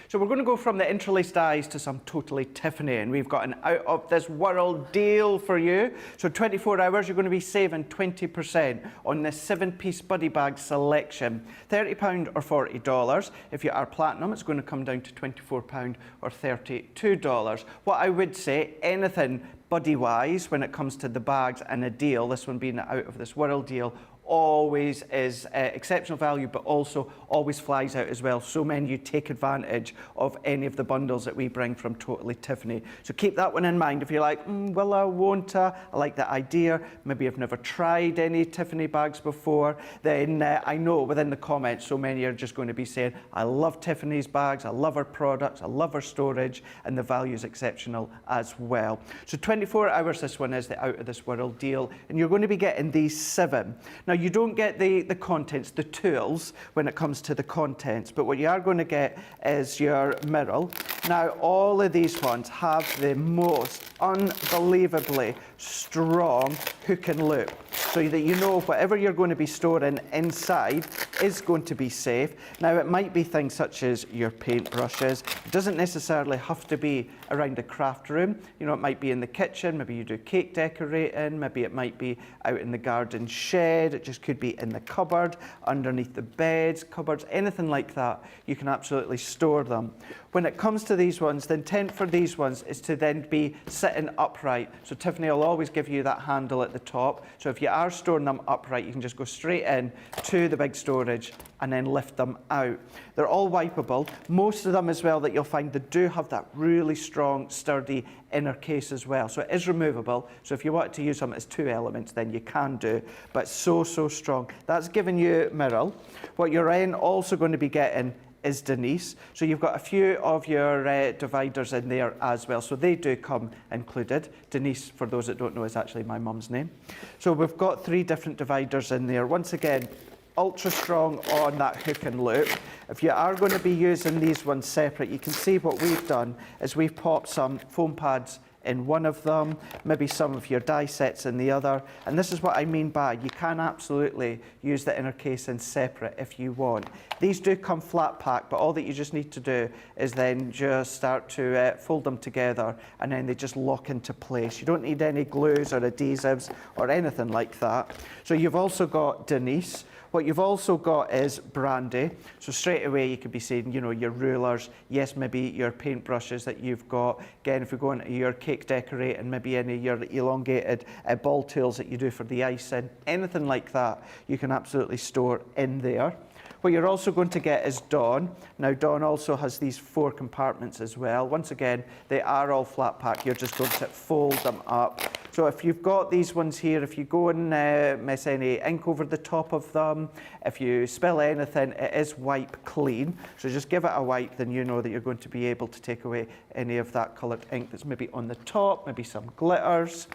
So we're going to go from the Interlace dies to some totally Tiffany, and we've got an out of this world deal for you. So 24 hours, you're going to be saving 20% on this 7-piece buddy bag selection. £30 or $40. If you are platinum, it's going to come down to £24 or $32. What I would say, anything buddy-wise, when it comes to the bags and a deal, this one being an out of this world deal, always is exceptional value, but also always flies out as well. So many you take advantage of any of the bundles that we bring from Totally Tiffany. So keep that one in mind. If you're like, will I, won't I like that idea, maybe I've never tried any Tiffany bags before, then I know within the comments so many are just going to be saying, I love Tiffany's bags, I love her products, I love her storage, and the value is exceptional as well. So 24 hours, this one is the out of this world deal, and you're going to be getting these 7. Now, you don't get the contents, the tools, when it comes to the contents, but what you are going to get is your mirror. Now, all of these ones have the most unbelievably strong hook and loop, so that you know whatever you're going to be storing inside is going to be safe. Now, it might be things such as your paintbrushes. It doesn't necessarily have to be around a craft room. You know, it might be in the kitchen, maybe you do cake decorating, maybe it might be out in the garden shed, it just could be in the cupboard, underneath the beds, cupboards, anything like that. You can absolutely store them. When it comes to these ones, the intent for these ones is to then be sitting upright. So Tiffany will always give you that handle at the top. So if you are storing them upright, you can just go straight in to the big storage and then lift them out. They're all wipeable. Most of them as well that you'll find, they do have that really strong, sturdy inner case as well. So it is removable. So if you want to use them as 2 elements, then you can do, but so strong. That's giving you mirror. What you're then also going to be getting is Denise. So you've got a few of your dividers in there as well. So they do come included. Denise, for those that don't know, is actually my mum's name. So we've got 3 different dividers in there. Once again, ultra strong on that hook and loop. If you are going to be using these ones separate, you can see what we've done is we've popped some foam pads in one of them, maybe some of your die sets in the other. And this is what I mean by you can absolutely use the inner casing separate if you want. These do come flat pack, but all that you just need to do is then just start to fold them together, and then they just lock into place. You don't need any glues or adhesives or anything like that. So you've also got Denise. What you've also got is Brandy. So straight away you could be saying, you know, your rulers, yes, maybe your paint brushes that you've got. Again, if we go into your cake decorating, maybe any of your elongated ball tools that you do for the icing, anything like that, you can absolutely store in there. What you're also going to get is Dawn. Now, Dawn also has these 4 compartments as well. Once again, they are all flat pack. You're just going to fold them up. So if you've got these ones here, if you go and mess any ink over the top of them, if you spill anything, it is wipe clean. So just give it a wipe, then you know that you're going to be able to take away any of that coloured ink that's maybe on the top, maybe some glitters.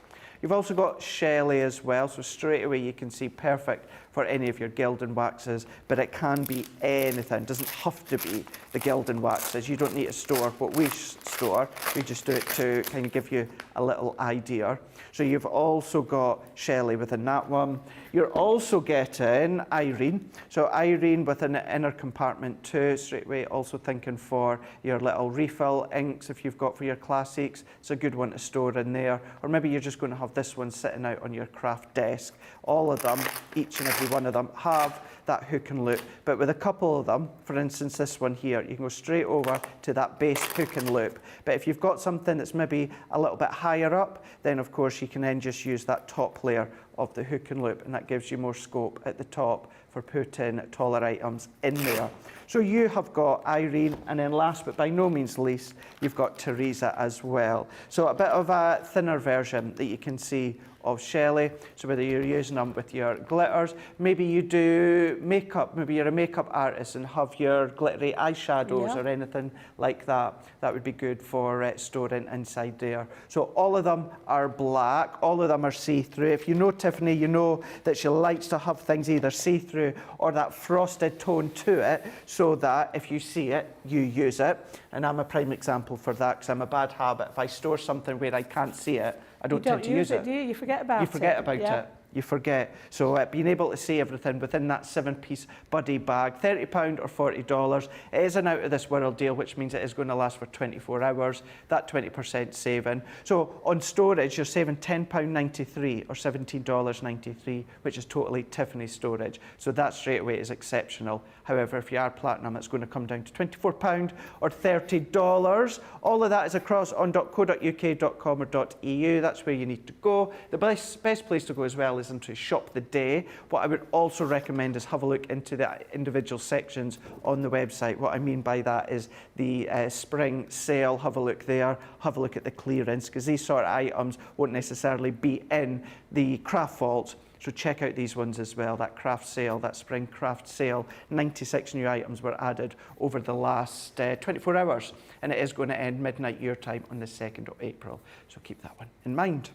You've also got Shelley as well, so straight away you can see perfect for any of your gilding waxes, but it can be anything. It doesn't have to be the gilding waxes. You don't need to store what we store. We just do it to kind of give you a little idea. So you've also got Shelley within that one. You're also getting Irene. So Irene within the inner compartment too, straight away also thinking for your little refill inks if you've got for your classics. It's a good one to store in there. Or maybe you're just going to have this one sitting out on your craft desk. All of them, each and every one of them, have that hook and loop. But with a couple of them, for instance this one here, you can go straight over to that base hook and loop. But if you've got something that's maybe a little bit higher up, then of course you can then just use that top layer of the hook and loop, and that gives you more scope at the top for putting taller items in there. So you have got Irene, and then last but by no means least, you've got Teresa as well. So a bit of a thinner version that you can see of Shelley. So whether you're using them with your glitters, maybe you do makeup, maybe you're a makeup artist and have your glittery eyeshadows or anything like that, that would be good for storing inside there. So all of them are black, all of them are see-through. If you know Tiffany, you know that she likes to have things either see-through or that frosted tone to it, so that if you see it, you use it. And I'm a prime example for that, because I'm a bad habit. If I store something where I can't see it, I don't tend to use it. Do you? You forget about it. You forget about it. You forget. So being able to see everything within that 7-piece buddy bag, £30 or $40. It is an out of this world deal, which means it is going to last for 24 hours. That 20% saving. So on storage, you're saving £10.93 or $17.93, which is totally Tiffany storage. So that straight away is exceptional. However, if you are platinum, it's going to come down to £24 or $30. All of that is across on .co.uk.com or .eu. That's where you need to go. The best place to go as well is into Shop the Day. What I would also recommend is have a look into the individual sections on the website. What I mean by that is the spring sale. Have a look there. Have a look at the clearance, because these sort of items won't necessarily be in the craft vault. So check out these ones as well, that craft sale, that spring craft sale. 96 new items were added over the last 24 hours, and it is going to end midnight your time on the 2nd of April. So keep that one in mind.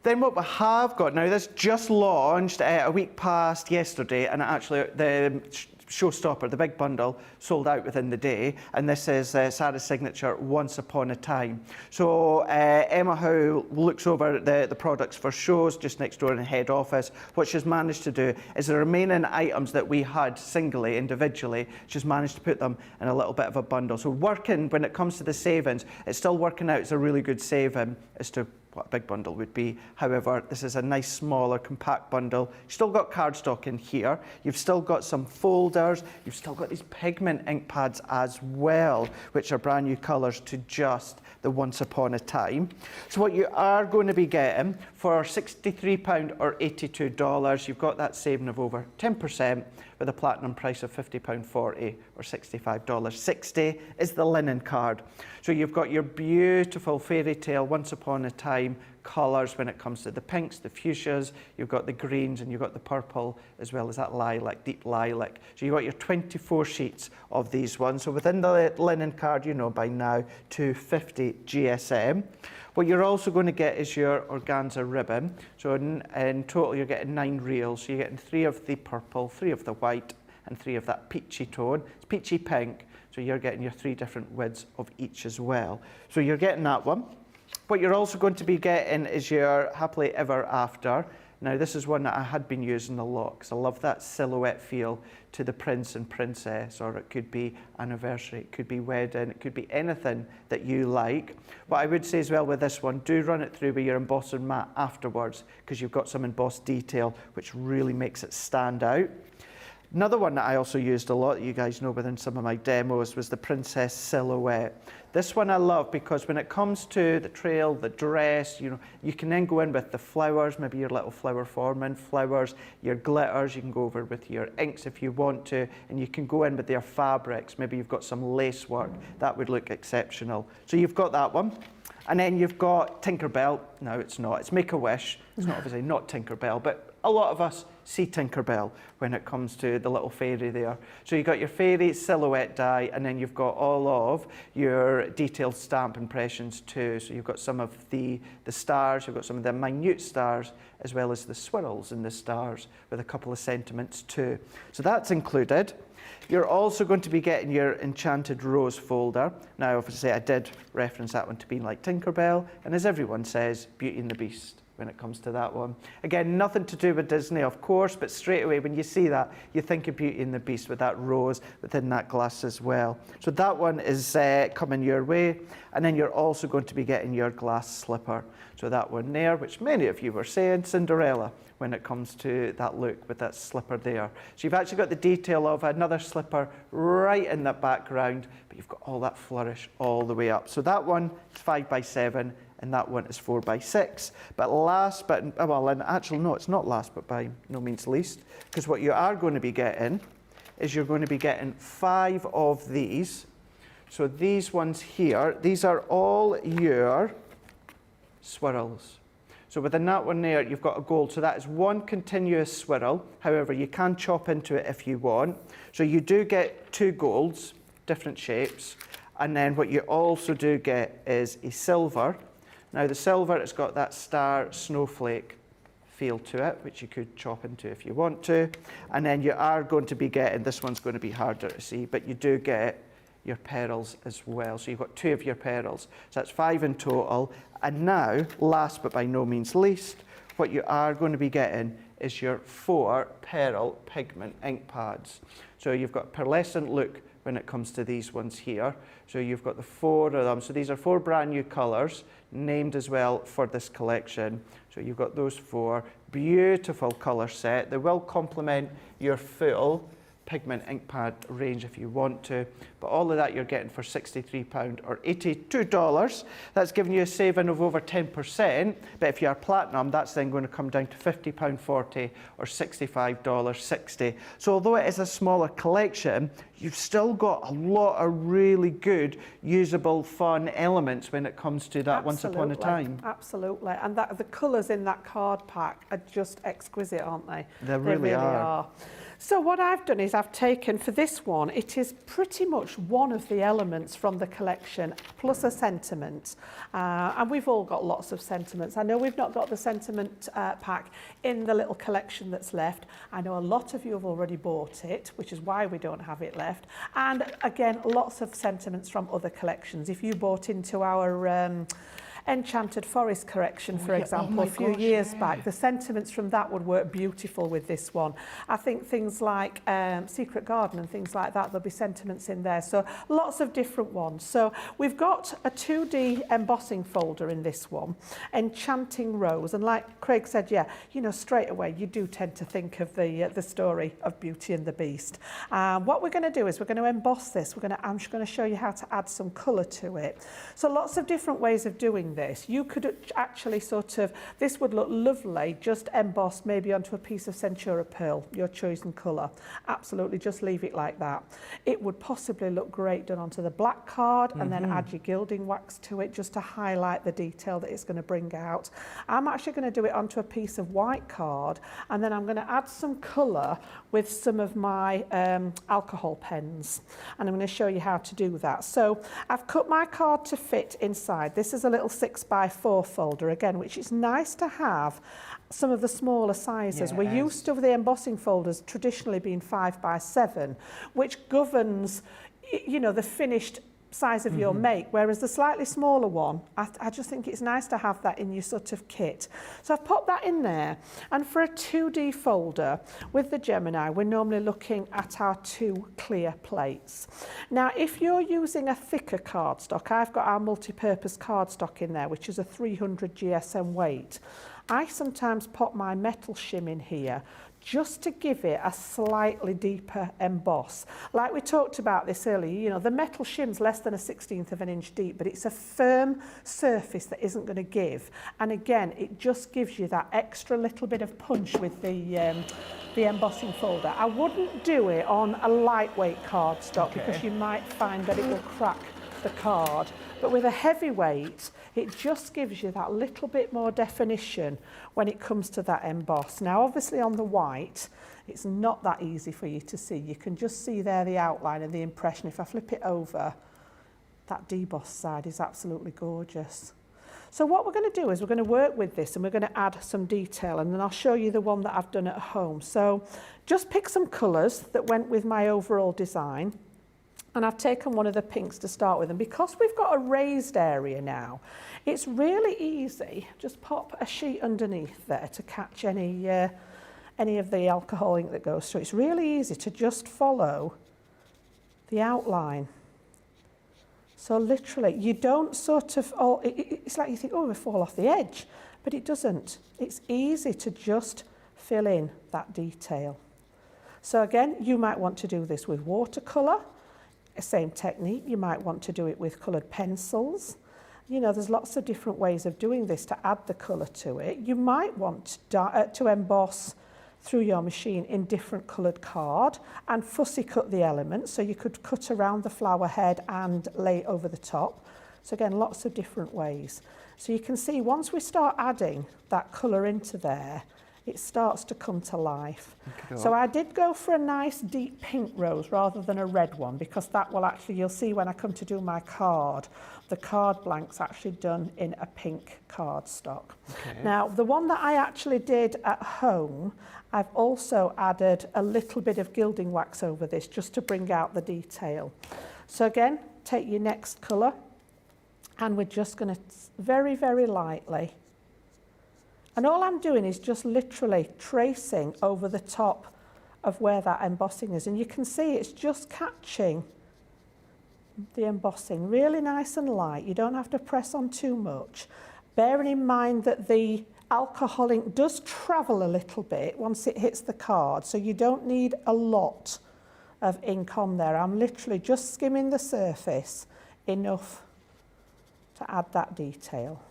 Then what we have got now, this just launched a week past yesterday, and actually the showstopper, the big bundle, sold out within the day, and this is Sarah's signature Once Upon a Time. So Emma, who looks over the products for shows just next door in the head office, what she's managed to do is the remaining items that we had singly, individually, she's managed to put them in a little bit of a bundle. So working, when it comes to the savings, it's still working out. It's a really good saving as to what a big bundle would be. However, this is a nice, smaller, compact bundle. You've still got cardstock in here. You've still got some folders. You've still got these pigment ink pads as well, which are brand new colours to just the Once Upon a Time. So what you are going to be getting for £63 or $82, you've got that saving of over 10%, with a platinum price of £50.40 or $65.60 is the linen card. So you've got your beautiful fairy tale Once Upon a Time colours when it comes to the pinks, the fuchsias, you've got the greens, and you've got the purple, as well as that lilac, deep lilac. So you've got your 24 sheets of these ones. So within the linen card, you know by now, 250 GSM. What you're also going to get is your organza ribbon. So in total, you're getting 9 reels. So you're getting 3 of the purple, 3 of the white, and 3 of that peachy tone. It's peachy pink, so you're getting your 3 different widths of each as well. So you're getting that one. What you're also going to be getting is your Happily Ever After. Now, this is one that I had been using a lot because I love that silhouette feel to the prince and princess, or it could be anniversary, it could be wedding, it could be anything that you like. What I would say as well with this one, do run it through with your embossing mat afterwards, because you've got some embossed detail which really makes it stand out. Another one that I also used a lot, you guys know within some of my demos, was the Princess Silhouette. This one I love because when it comes to the trail, the dress, you can then go in with the flowers, maybe your little flower forming flowers, your glitters, you can go over with your inks if you want to, and you can go in with their fabrics. Maybe you've got some lace work, that would look exceptional. So you've got that one. And then you've got Tinkerbell. No, it's not. It's Make-A-Wish. It's not obviously not Tinkerbell, but a lot of us see Tinkerbell when it comes to the little fairy there. So you've got your fairy silhouette die, and then you've got all of your detailed stamp impressions too. So you've got some of the stars, you've got some of the minute stars, as well as the swirls in the stars with a couple of sentiments too. So that's included. You're also going to be getting your Enchanted Rose folder. Now, obviously, I did reference that one to being like Tinkerbell, and as everyone says, Beauty and the Beast when it comes to that one. Again, nothing to do with Disney, of course, but straight away when you see that, you think of Beauty and the Beast with that rose within that glass as well. So that one is coming your way, and then you're also going to be getting your glass slipper. So that one there, which many of you were saying, Cinderella, when it comes to that look with that slipper there. So you've actually got the detail of another slipper right in that background, but you've got all that flourish all the way up. So that one is 5x7, and that one is 4x6. But last but, well, and actually no, it's not last but by no means least, because what you are going to be getting is you're going to be getting 5 of these. So these ones here, these are all your swirls. So within that one there, you've got a gold. So that is one continuous swirl. However, you can chop into it if you want. So you do get 2 golds, different shapes. And then what you also do get is a silver. Now the silver, it's got that star snowflake feel to it, which you could chop into if you want to. And then you are going to be getting, this one's going to be harder to see, but you do get your pearls as well. So you've got 2 of your pearls. So that's 5 in total. And now, last but by no means least, what you are going to be getting is your 4 pearl pigment ink pads. So you've got pearlescent look when it comes to these ones here. So you've got the 4 of them. So these are 4 brand new colours, named as well for this collection. So you've got those 4. Beautiful colour set. They will complement your full pigment ink pad range if you want to, but all of that you're getting for £63 or $82. That's giving you a saving of over 10%, but if you are platinum, that's then going to come down to £50.40 or $65.60. So although it is a smaller collection, you've still got a lot of really good, usable, fun elements when it comes to that. Absolutely. Once Upon a Time. Absolutely, and that the colours in that card pack are just exquisite, aren't they? They really are. So what I've done is I've taken, for this one, it is pretty much one of the elements from the collection, plus a sentiment. And we've all got lots of sentiments. I know we've not got the sentiment pack in the little collection that's left. I know a lot of you have already bought it, which is why we don't have it left. And again, lots of sentiments from other collections. If you bought into our Enchanted Forest collection, for example, a few years back, the sentiments from that would work beautiful with this one. I think things like Secret Garden and things like that, there'll be sentiments in there. So lots of different ones. So we've got a 2D embossing folder in this one, Enchanting Rose. And like Craig said, yeah, you know, straight away, you do tend to think of the story of Beauty and the Beast. What we're going to do is we're going to emboss this. I'm just going to show you how to add some colour to it. So lots of different ways of doing doing this. You could actually sort of, this would look lovely, just embossed maybe onto a piece of Centura pearl, your chosen colour. Absolutely, just leave it like that. It would possibly look great done onto the black card and then add your gilding wax to it just to highlight the detail that it's going to bring out. I'm actually going to do it onto a piece of white card, and then I'm going to add some colour with some of my alcohol pens, and I'm going to show you how to do that. So I've cut my card to fit inside. This is a little 6x4 folder again, which is nice to have some of the smaller sizes. We're used to the embossing folders traditionally being 5x7, which governs, you know, the finished size of your make, whereas the slightly smaller one, I just think it's nice to have that in your sort of kit. So I've popped that in there, and for a 2D folder with the Gemini, we're normally looking at our 2 clear plates. Now, if you're using a thicker cardstock, I've got our multi-purpose cardstock in there, which is a 300 GSM weight. I sometimes pop my metal shim in here just to give it a slightly deeper emboss. Like we talked about this earlier, you know, the metal shim's less than a 1/16 of an inch deep, but it's a firm surface that isn't going to give. And again, it just gives you that extra little bit of punch with the embossing folder. I wouldn't do it on a lightweight cardstock because you might find that it will crack the card. But with a heavyweight, it just gives you that little bit more definition when it comes to that emboss. Now, obviously on the white, it's not that easy for you to see. You can just see there the outline and the impression. If I flip it over, that debossed side is absolutely gorgeous. So what we're going to do is we're going to work with this and we're going to add some detail, and then I'll show you the one that I've done at home. So just pick some colours that went with my overall design. And I've taken one of the pinks to start with, and because we've got a raised area now, it's really easy. Just pop a sheet underneath there to catch any of the alcohol ink that goes through. It's really easy to just follow the outline. So literally, you don't sort of, it's like you think, oh, we fall off the edge, but it doesn't. It's easy to just fill in that detail. So again, you might want to do this with watercolour. Same technique, you might want to do it with coloured pencils. You know, there's lots of different ways of doing this to add the colour to it. You might want to emboss through your machine in different coloured card and fussy cut the elements, so you could cut around the flower head and lay over the top. So again, lots of different ways. So you can see once we start adding that colour into there, it starts to come to life. So I did go for a nice deep pink rose rather than a red one, because that will actually, you'll see when I come to do my card, the card blank's actually done in a pink cardstock. Now, the one that I actually did at home, I've also added a little bit of gilding wax over this just to bring out the detail. So again, take your next colour, and we're just going to very, very lightly, and all I'm doing is just literally tracing over the top of where that embossing is. And you can see it's just catching the embossing really nice and light. You don't have to press on too much. Bearing in mind that the alcohol ink does travel a little bit once it hits the card, so you don't need a lot of ink on there. I'm literally just skimming the surface enough to add that detail.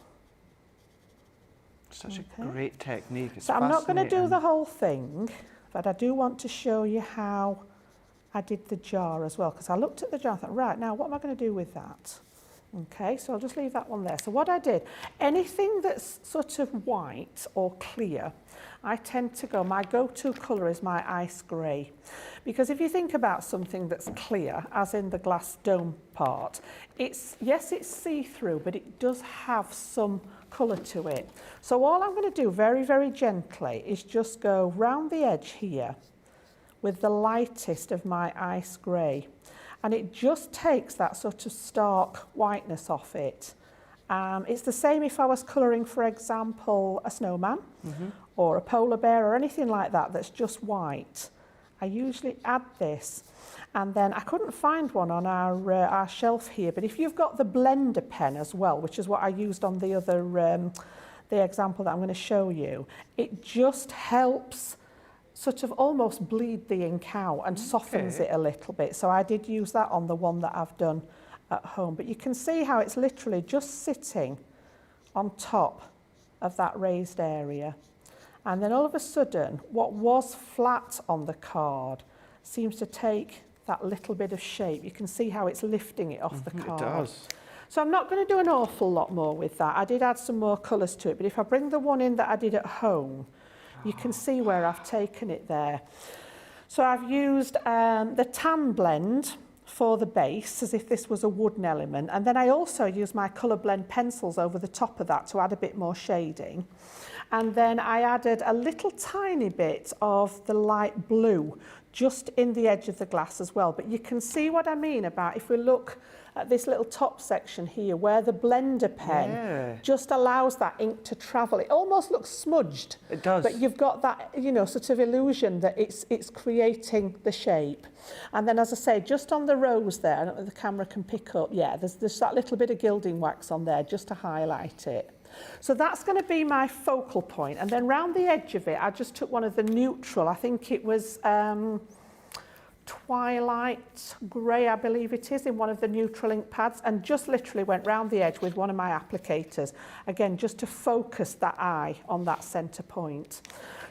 Such a great technique. It's so I'm not going to do the whole thing, but I do want to show you how I did the jar as well, because I looked at the jar and thought, right, now what am I going to do with that? Okay, so I'll just leave that one there. So what I did, anything that's sort of white or clear, I tend to go, my go-to colour is my ice grey. Because if you think about something that's clear, as in the glass dome part, it's see-through, but it does have some colour to it. So all I'm going to do very, very gently is just go round the edge here with the lightest of my ice grey. And it just takes that sort of stark whiteness off it. It's the same if I was colouring, for example, a snowman or a polar bear or anything like that that's just white. I usually add this. And then I couldn't find one on our shelf here, but if you've got the blender pen as well, which is what I used on the other, the example that I'm going to show you, it just helps sort of almost bleed the ink out and softens it a little bit. So I did use that on the one that I've done at home. But you can see how it's literally just sitting on top of that raised area. And then all of a sudden, what was flat on the card seems to take that little bit of shape. You can see how it's lifting it off the card. It does. So I'm not going to do an awful lot more with that. I did add some more colours to it, but if I bring the one in that I did at home, you can see where I've taken it there. So I've used the tan blend for the base, as if this was a wooden element. And then I also used my colour blend pencils over the top of that to add a bit more shading. And then I added a little tiny bit of the light blue just in the edge of the glass as well. But you can see what I mean about if we look at this little top section here where the blender pen just allows that ink to travel. It almost looks smudged. It does. But you've got that, you know, sort of illusion that it's creating the shape. And then, as I say, just on the rose there, I don't know if the camera can pick up, there's that little bit of gilding wax on there just to highlight it. So that's going to be my focal point. And then round the edge of it, I just took one of the neutral, I think it was Twilight Grey, I believe it is, in one of the neutral ink pads, and just literally went round the edge with one of my applicators, again, just to focus that eye on that centre point.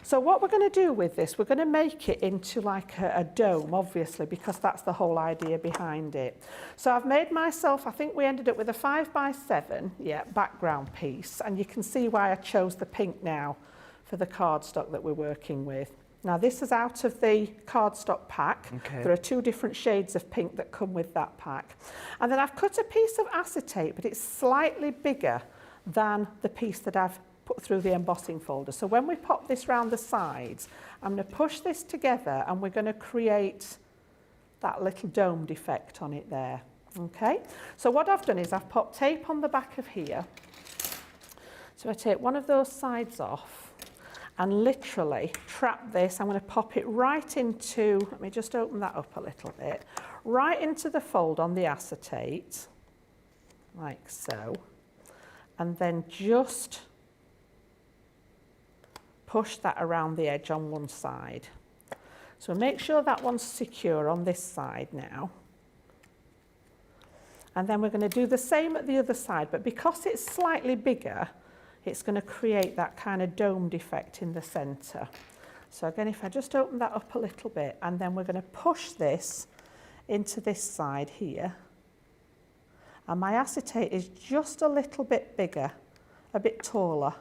So what we're going to do with this, we're going to make it into like a dome, obviously, because that's the whole idea behind it. So I've made myself, I think we ended up with a 5x7, background piece, and you can see why I chose the pink now for the cardstock that we're working with. Now this is out of the cardstock pack. Okay. There are 2 different shades of pink that come with that pack. And then I've cut a piece of acetate, but it's slightly bigger than the piece that I've put through the embossing folder. So when we pop this round the sides, I'm going to push this together and we're going to create that little domed effect on it there. Okay, so what I've done is I've popped tape on the back of here. So I take one of those sides off and literally trap this. I'm going to pop it right into, let me just open that up a little bit, right into the fold on the acetate, like so, and then just push that around the edge on one side. So make sure that one's secure on this side now. And then we're going to do the same at the other side, but because it's slightly bigger, it's going to create that kind of domed effect in the centre. So again, if I just open that up a little bit, and then we're going to push this into this side here. And my acetate is just a little bit bigger, a bit taller.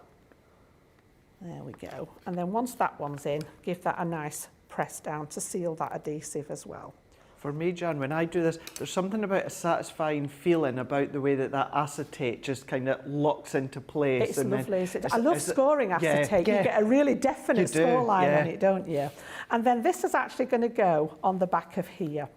There we go. And then once that one's in, give that a nice press down to seal that adhesive as well. For me, Jan, when I do this, there's something about a satisfying feeling about the way that acetate just kind of locks into place. It's lovely, isn't it? I love scoring acetate. You get a really definite score line on it, don't you? And then this is actually going to go on the back of here.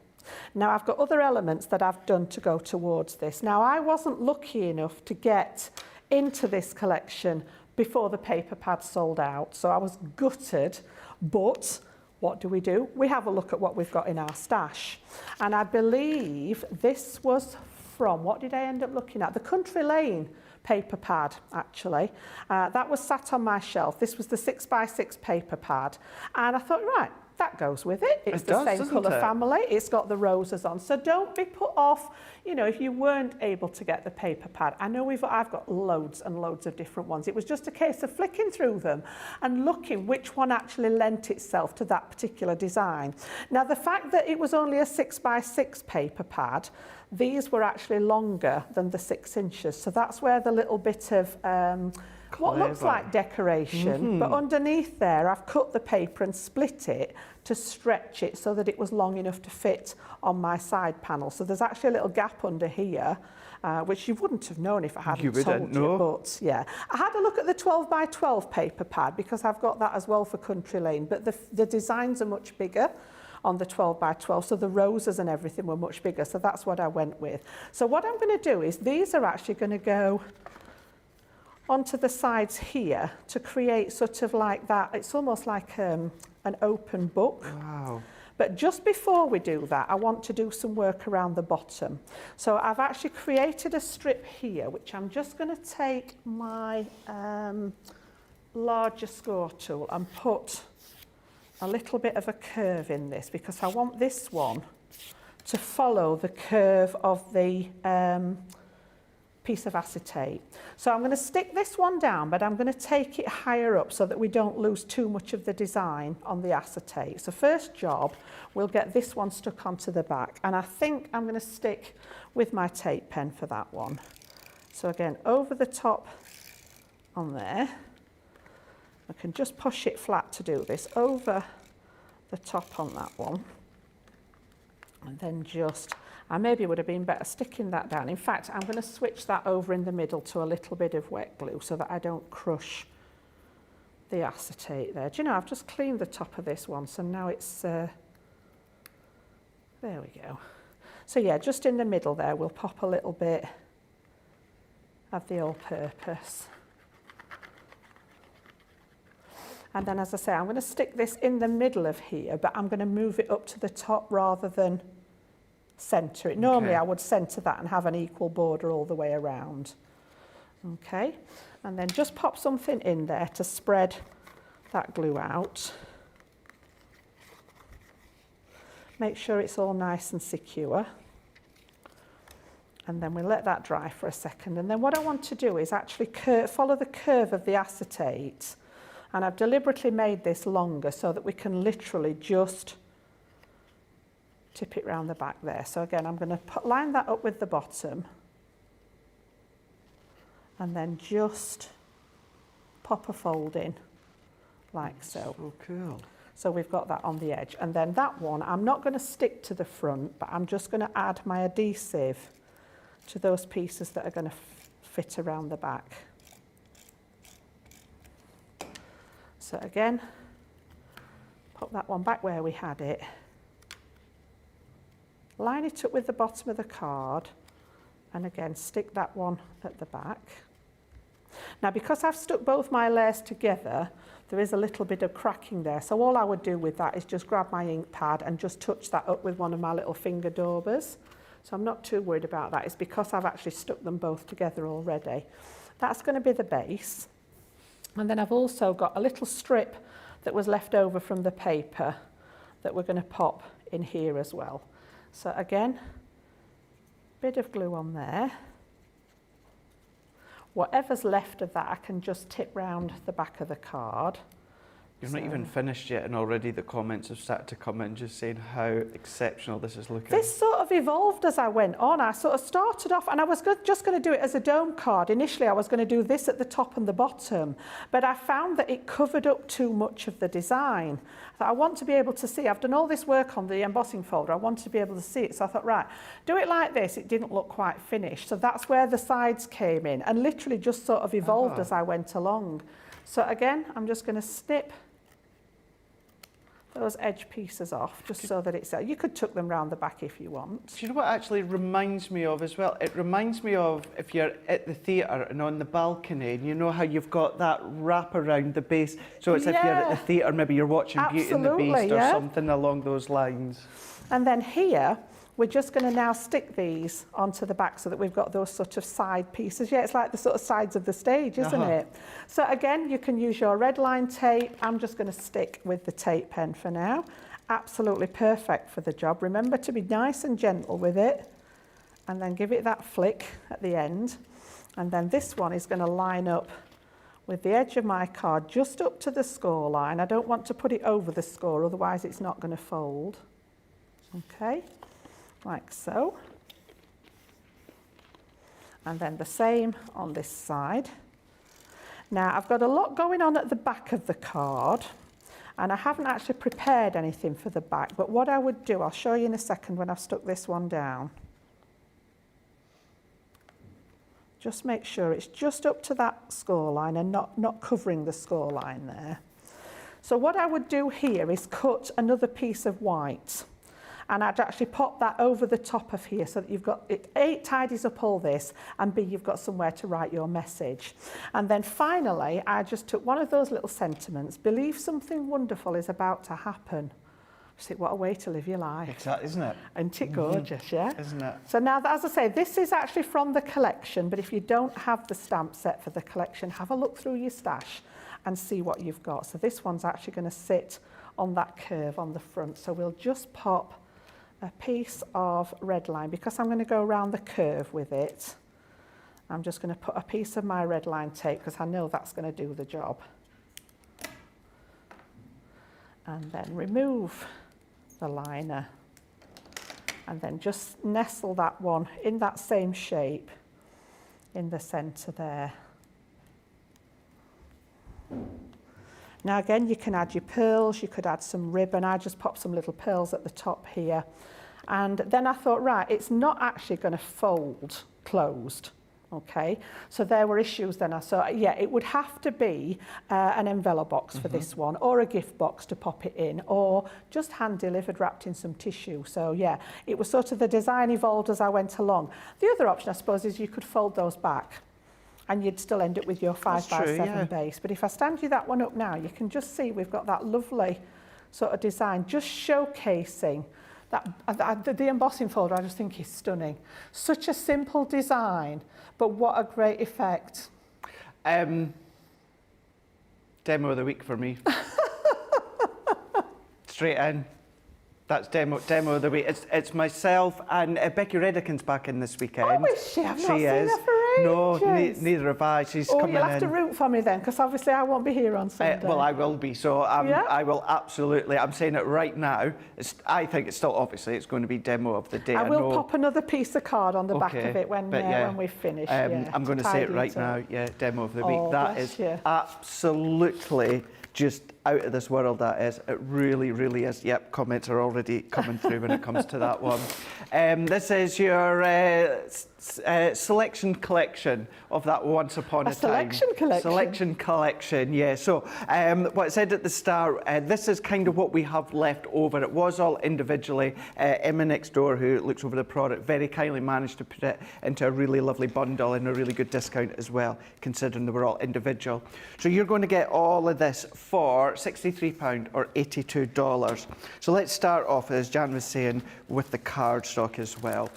Now, I've got other elements that I've done to go towards this. Now, I wasn't lucky enough to get into this collection before the paper pad sold out, so I was gutted, but what do? We have a look at what we've got in our stash. And I believe this was from, what did I end up looking at? The Country Lane paper pad, actually. That was sat on my shelf. This was the 6x6 paper pad. And I thought, right, that goes with it. It's the same colour family. It's got the roses on. So don't be put off, you know, if you weren't able to get the paper pad. I know I've got loads and loads of different ones. It was just a case of flicking through them and looking which one actually lent itself to that particular design. Now, the fact that it was only a 6x6 paper pad, these were actually longer than the 6 inches. So that's where the little bit of what looks like decoration, but underneath there I've cut the paper and split it to stretch it so that it was long enough to fit on my side panel. So there's actually a little gap under here, which you wouldn't have known if I hadn't told you. But yeah, I had a look at the 12x12 paper pad because I've got that as well for Country Lane, but the designs are much bigger on the 12x12, so the roses and everything were much bigger, so that's what I went with. So what I'm going to do is these are actually going to go onto the sides here to create sort of like that. It's almost like an open book. Wow. But just before we do that, I want to do some work around the bottom. So I've actually created a strip here, which I'm just going to take my larger score tool and put a little bit of a curve in this, because I want this one to follow the curve of the piece of acetate. So I'm going to stick this one down, but I'm going to take it higher up so that we don't lose too much of the design on the acetate. So first job, we'll get this one stuck onto the back, and I think I'm going to stick with my tape pen for that one. So again, over the top on there, I can just push it flat to do this, over the top on that one, and then just, I maybe would have been better sticking that down. In fact, I'm going to switch that over in the middle to a little bit of wet glue so that I don't crush the acetate there. Do you know, I've just cleaned the top of this one, so now it's, there we go. So yeah, just in the middle there, we'll pop a little bit of the all-purpose. And then, as I say, I'm going to stick this in the middle of here, but I'm going to move it up to the top rather than centre it. Normally I would centre that and have an equal border all the way around. Okay, and then just pop something in there to spread that glue out. Make sure it's all nice and secure. And then we let that dry for a second. And then what I want to do is actually follow the curve of the acetate. And I've deliberately made this longer so that we can literally just tip it round the back there. So again, I'm going to line that up with the bottom and then just pop a fold in like so. So cool. So we've got that on the edge. And then that one, I'm not going to stick to the front, but I'm just going to add my adhesive to those pieces that are going to fit around the back. So again, put that one back where we had it. Line it up with the bottom of the card, and again, stick that one at the back. Now, because I've stuck both my layers together, there is a little bit of cracking there. So all I would do with that is just grab my ink pad and just touch that up with one of my little finger daubers. So I'm not too worried about that. It's because I've actually stuck them both together already. That's going to be the base. And then I've also got a little strip that was left over from the paper that we're going to pop in here as well. So again, bit of glue on there. Whatever's left of that, I can just tip round the back of the card. You're not even finished yet, and already the comments have started to come in just saying how exceptional this is looking. This sort of evolved as I went on. I sort of started off, and I was just going to do it as a dome card. Initially, I was going to do this at the top and the bottom, but I found that it covered up too much of the design. That I want to be able to see. I've done all this work on the embossing folder. I wanted to be able to see it, so I thought, right, do it like this. It didn't look quite finished, so that's where the sides came in, and literally just sort of evolved as I went along. So again, I'm just going to snip those edge pieces off, just so that it's, you could tuck them round the back if you want. Do you know what actually reminds me of as well? It reminds me of if you're at the theatre and on the balcony, and you know how you've got that wrap around the base. So it's if you're at the theatre, maybe you're watching Beauty and the Beast or something along those lines. And then here, we're just going to now stick these onto the back so that we've got those sort of side pieces. Yeah, it's like the sort of sides of the stage, isn't it? So again, you can use your red line tape. I'm just going to stick with the tape pen for now. Absolutely perfect for the job. Remember to be nice and gentle with it, and then give it that flick at the end. And then this one is going to line up with the edge of my card just up to the score line. I don't want to put it over the score, otherwise it's not going to fold. Okay. Like so. And then the same on this side. Now I've got a lot going on at the back of the card, and I haven't actually prepared anything for the back, but what I would do, I'll show you in a second when I've stuck this one down. Just make sure it's just up to that score line and not covering the score line there. So what I would do here is cut another piece of white. And I'd actually pop that over the top of here so that you've got, it tidies up all this, and B, you've got somewhere to write your message. And then finally, I just took one of those little sentiments, believe something wonderful is about to happen. See, what a way to live your life. Exactly, isn't it? Isn't it gorgeous, yeah? Isn't it? So now, as I say, this is actually from the collection, but if you don't have the stamp set for the collection, have a look through your stash and see what you've got. So this one's actually going to sit on that curve on the front. So we'll just pop a piece of red line, because I'm going to go around the curve with it, I'm just going to put a piece of my red line tape because I know that's going to do the job. And then remove the liner. And then just nestle that one in that same shape in the centre there. Now again, you can add your pearls, you could add some ribbon. I just popped some little pearls at the top here. And then I thought, right, it's not actually going to fold closed. Okay, so there were issues then. I saw, yeah, it would have to be an envelope box for this one, or a gift box to pop it in, or just hand delivered wrapped in some tissue. So yeah, it was sort of the design evolved as I went along. The other option, I suppose, is you could fold those back and you'd still end up with your 5x7 base. But if I stand you that one up now, you can just see we've got that lovely sort of design, just showcasing that the embossing folder. I just think is stunning. Such a simple design, but what a great effect. Demo of the week for me. Straight in. That's demo of the week. It's myself and Becky Redican's back in this weekend. Oh, is she? I've not seen her for No, ages. neither have I. She's coming in. You'll have to root for me then, because obviously I won't be here on Sunday. Well, I will be, so Yeah? I will absolutely. I'm saying it right now. I think it's still, obviously, it's going to be demo of the day. I will pop another piece of card on the back of it when we've finished. I'm going to say it right now. Yeah, demo of the week. That is absolutely just out of this world, that is. It really, really is. Yep, comments are already coming through when it comes to that one. This is your selection collection of that Once Upon a Time. Selection collection? Selection collection, yeah. So what I said at the start, this is kind of what we have left over. It was all individually. Emma next door, who looks over the product, very kindly managed to put it into a really lovely bundle and a really good discount as well, considering they were all individual. So you're going to get all of this for £63 or $82. So let's start off, as Jan was saying, with the cardstock as well.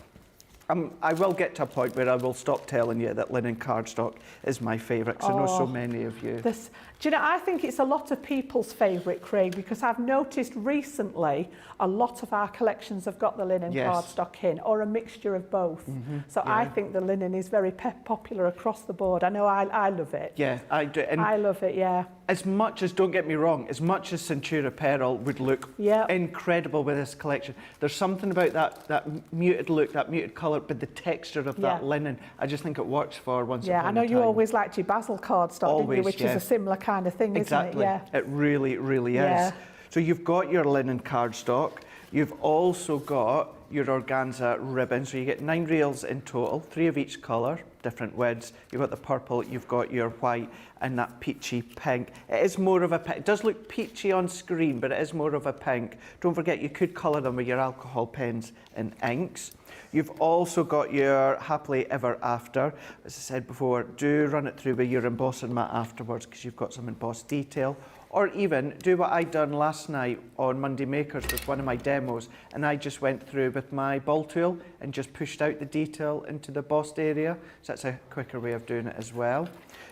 I will get to a point where I will stop telling you that linen cardstock is my favourite, because I know so many of you. Do you know, I think it's a lot of people's favourite, Craig, because I've noticed recently a lot of our collections have got the linen cardstock in, or a mixture of both. So I think the linen is very popular across the board. I know I love it. Yeah, I do. And I love it, yeah. As much as, don't get me wrong, as much as Centura Pearl would look incredible with this collection, there's something about that muted look, that muted colour, but the texture of that linen, I just think it works for Once Upon a Time. Yeah, I know you always liked your basil cardstock, didn't you, which is a similar kind of thing, isn't it? Yeah. It really, really is. So you've got your linen cardstock. You've also got your organza ribbon. So you get 9 reels in total, 3 of each colour, different widths. You've got the purple, you've got your white, and that peachy pink. It is more of a pink. It does look peachy on screen, but it is more of a pink. Don't forget, you could colour them with your alcohol pens and inks. You've also got your Happily Ever After. As I said before, do run it through with your embossing mat afterwards, because you've got some embossed detail. Or even do what I done last night on Monday Makers with one of my demos, and I just went through with my ball tool and just pushed out the detail into the embossed area. So that's a quicker way of doing it as well.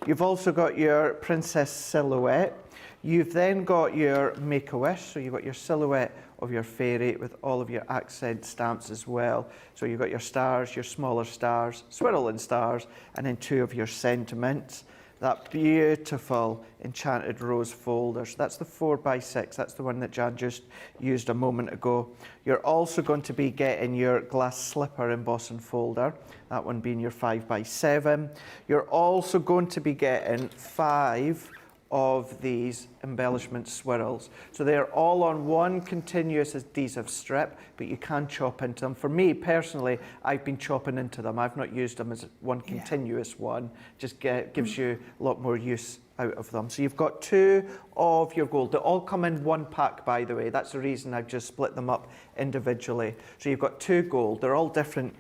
You've also got your Princess Silhouette. You've then got your Make-A-Wish, so you've got your silhouette of your fairy with all of your accent stamps as well. So you've got your stars, your smaller stars, swirling stars, and then 2 of your sentiments. That beautiful Enchanted Rose folder. So that's the 4x6. That's the one that Jan just used a moment ago. You're also going to be getting your glass slipper embossing folder. That one being your 5x7. You're also going to be getting 5 of these embellishment swirls. So they're all on one continuous adhesive strip, but you can chop into them. For me personally, I've been chopping into them. I've not used them as one continuous one. Just gives you a lot more use out of them. So you've got 2 of your gold. They all come in one pack, by the way. That's the reason I've just split them up individually. So you've got 2 gold. They're all different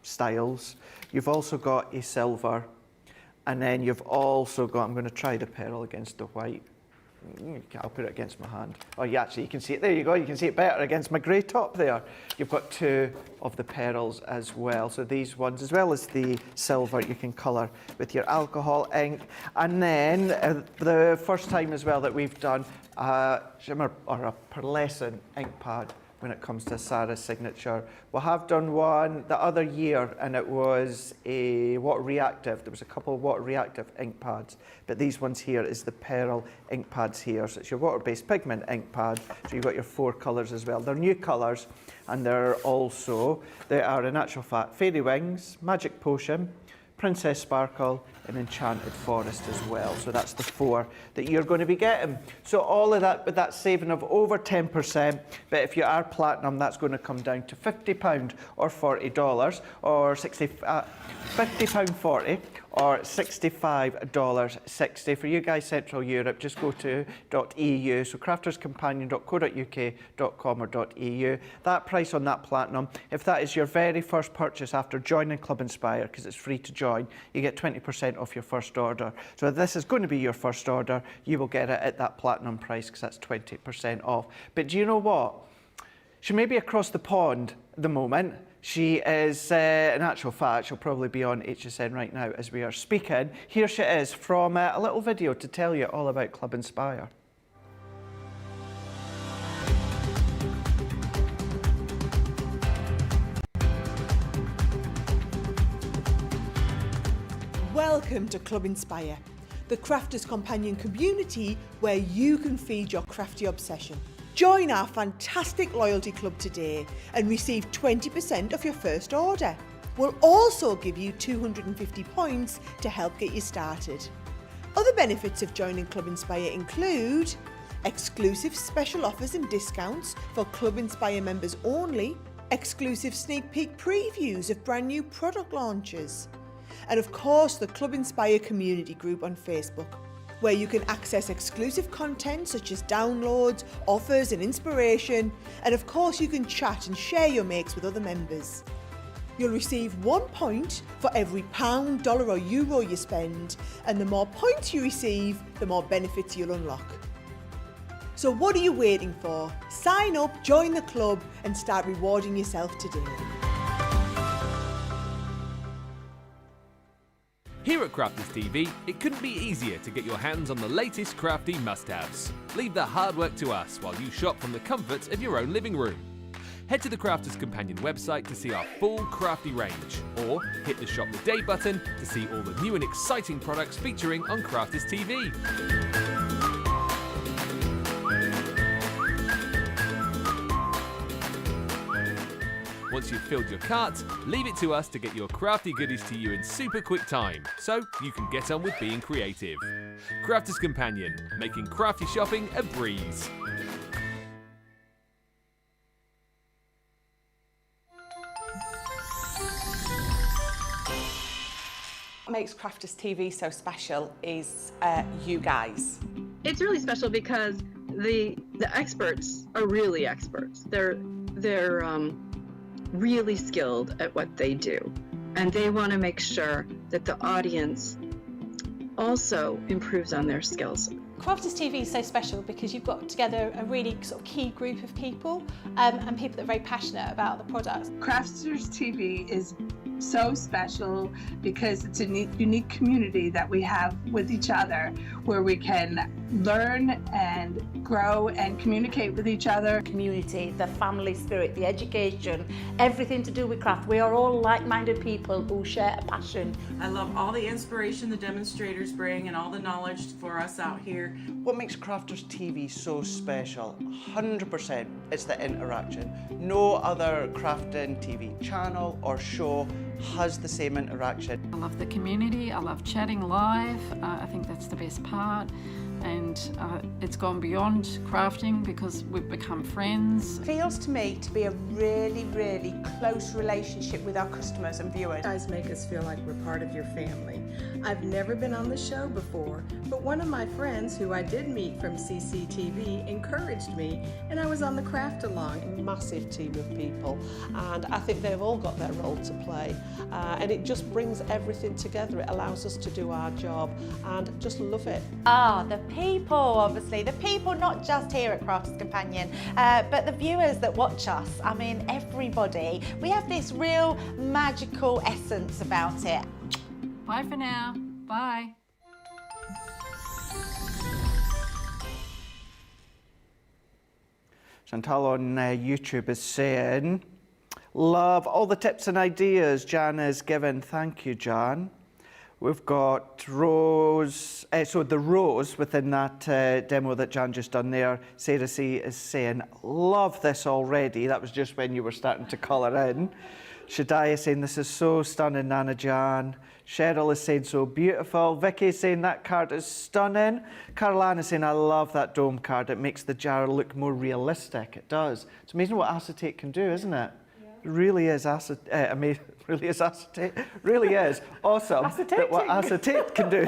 styles. You've also got a silver. And then you've also got, I'm going to try the pearl against the white. I'll put it against my hand. Oh, yeah, actually, you can see it. There you go. You can see it better against my grey top there. You've got 2 of the pearls as well. So these ones, as well as the silver, you can colour with your alcohol ink. And then the first time as well that we've done a shimmer or a pearlescent ink pad when it comes to Sarah's signature. We have done one the other year, and it was a water reactive. There was a couple of water reactive ink pads, but these ones here is the Pearl ink pads here. So it's your water-based pigment ink pad. So you've got your 4 colours as well. They're new colours, and they are in actual fact Fairy Wings, Magic Potion, Princess Sparkle, and Enchanted Forest as well. So that's the 4 that you're going to be getting. So all of that, with that saving of over 10%, but if you are platinum, that's going to come down to £50 or $40, or £50.40 or $65.60. For you guys Central Europe, just go to .eu, so crafterscompanion.co.uk.com or .eu. That price on that platinum, if that is your very first purchase after joining Club Inspire, because it's free to join, you get 20% off your first order. So if this is going to be your first order, you will get it at that platinum price, because that's 20% off. But do you know what? She may be across the pond at the moment. She is, in actual fact, she'll probably be on HSN right now as we are speaking. Here she is from a little video to tell you all about Club Inspire. Welcome to Club Inspire, the Crafters Companion community where you can feed your crafty obsession. Join our fantastic loyalty club today and receive 20% off your first order. We'll also give you 250 points to help get you started. Other benefits of joining Club Inspire include exclusive special offers and discounts for Club Inspire members only, exclusive sneak peek previews of brand new product launches, and of course the Club Inspire community group on Facebook, where you can access exclusive content such as downloads, offers and inspiration, and of course you can chat and share your makes with other members. You'll receive 1 point for every pound, dollar or euro you spend, and the more points you receive, the more benefits you'll unlock. So what are you waiting for? Sign up, join the club and start rewarding yourself today. Here at Crafters TV, it couldn't be easier to get your hands on the latest crafty must-haves. Leave the hard work to us while you shop from the comforts of your own living room. Head to the Crafters Companion website to see our full crafty range, or hit the Shop the Day button to see all the new and exciting products featuring on Crafters TV. Once you've filled your cart, leave it to us to get your crafty goodies to you in super quick time, so you can get on with being creative. Crafters Companion, making crafty shopping a breeze. What makes Crafters TV so special is you guys. It's really special because the experts are really experts. They're really skilled at what they do, and they want to make sure that the audience also improves on their skills. Crafters TV is so special because you've got together a really sort of key group of people and people that are very passionate about the products. Crafters TV is so special because it's a unique community that we have with each other, where we can learn and grow and communicate with each other. Community, the family spirit, the education, everything to do with craft. We are all like-minded people who share a passion. I love all the inspiration the demonstrators bring and all the knowledge for us out here. What makes Crafters TV so special? 100% it's the interaction. No other crafting TV channel or show has the same interaction. I love the community, I love chatting live, I think that's the best part. And it's gone beyond crafting because we've become friends. It feels to me to be a really, really close relationship with our customers and viewers. You guys make us feel like we're part of your family. I've never been on the show before, but one of my friends who I did meet from CCTV encouraged me, and I was on the craft along. A massive team of people, and I think they've all got their role to play, and it just brings everything together. It allows us to do our job and just love it. The people, obviously, the people not just here at Crafters Companion, but the viewers that watch us. I mean, everybody. We have this real magical essence about it. Bye for now. Bye. Chantal on YouTube is saying, love all the tips and ideas Jan has given. Thank you, Jan. We've got Rose, so the Rose within that demo that Jan just done there, Sarah C is saying, love this already. That was just when you were starting to colour in. Shadiah is saying, this is so stunning, Nana Jan. Cheryl is saying, so beautiful. Vicky is saying, that card is stunning. Caroline is saying, I love that dome card. It makes the jar look more realistic. It does. It's amazing what acetate can do, isn't it? It really is amazing. Really is acetate. Really is awesome. That what acetate can do.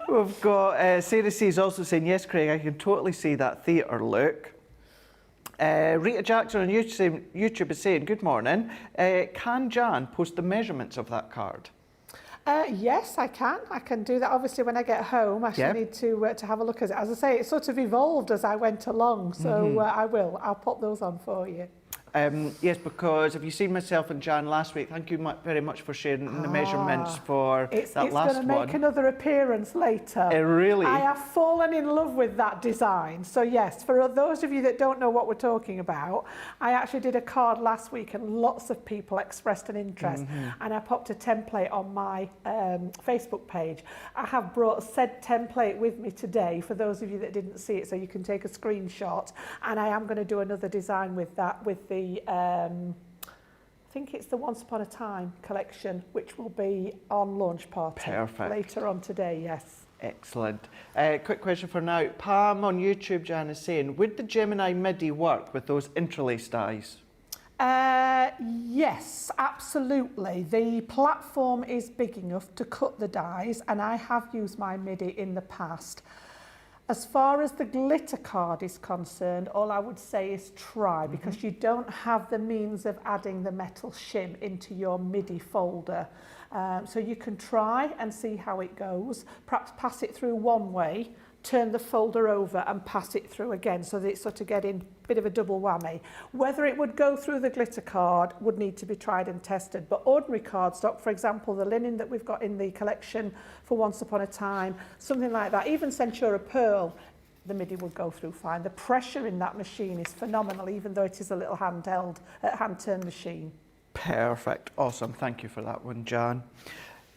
We've got Sarah C is also saying, yes, Craig, I can totally see that theatre look. Rita Jackson on YouTube is saying, good morning. Can Jan post the measurements of that card? Yes, I can. I can do that. Obviously, when I get home, I shall need to have a look at it. As I say, it sort of evolved as I went along, so I will. I'll pop those on for you. Yes, because if you've seen myself and Jan last week, thank you very much for sharing the measurements for that last one. It's going to make another appearance later. Really? I have fallen in love with that design. So yes, for those of you that don't know what we're talking about, I actually did a card last week and lots of people expressed an interest. And I popped a template on my Facebook page. I have brought said template with me today for those of you that didn't see it, so you can take a screenshot. And I am going to do another design with that, with the I think it's the Once Upon a Time collection, which will be on launch party later on today, yes. Excellent. Quick question for now. Pam on YouTube, Jan, is saying, would the Gemini MIDI work with those Interlace dies? Yes, absolutely. The platform is big enough to cut the dies, and I have used my MIDI in the past. As far as the glitter card is concerned, all I would say is try, because you don't have the means of adding the metal shim into your MIDI folder. So you can try and see how it goes. Perhaps pass it through one way, turn the folder over and pass it through again, so that it's sort of getting a bit of a double whammy. Whether it would go through the glitter card would need to be tried and tested, but ordinary cardstock, for example, the linen that we've got in the collection for Once Upon a Time, something like that, even Centura Pearl, the MIDI would go through fine. The pressure in that machine is phenomenal, even though it is a little handheld, hand-turned machine. Perfect. Awesome. Thank you for that one, Jan.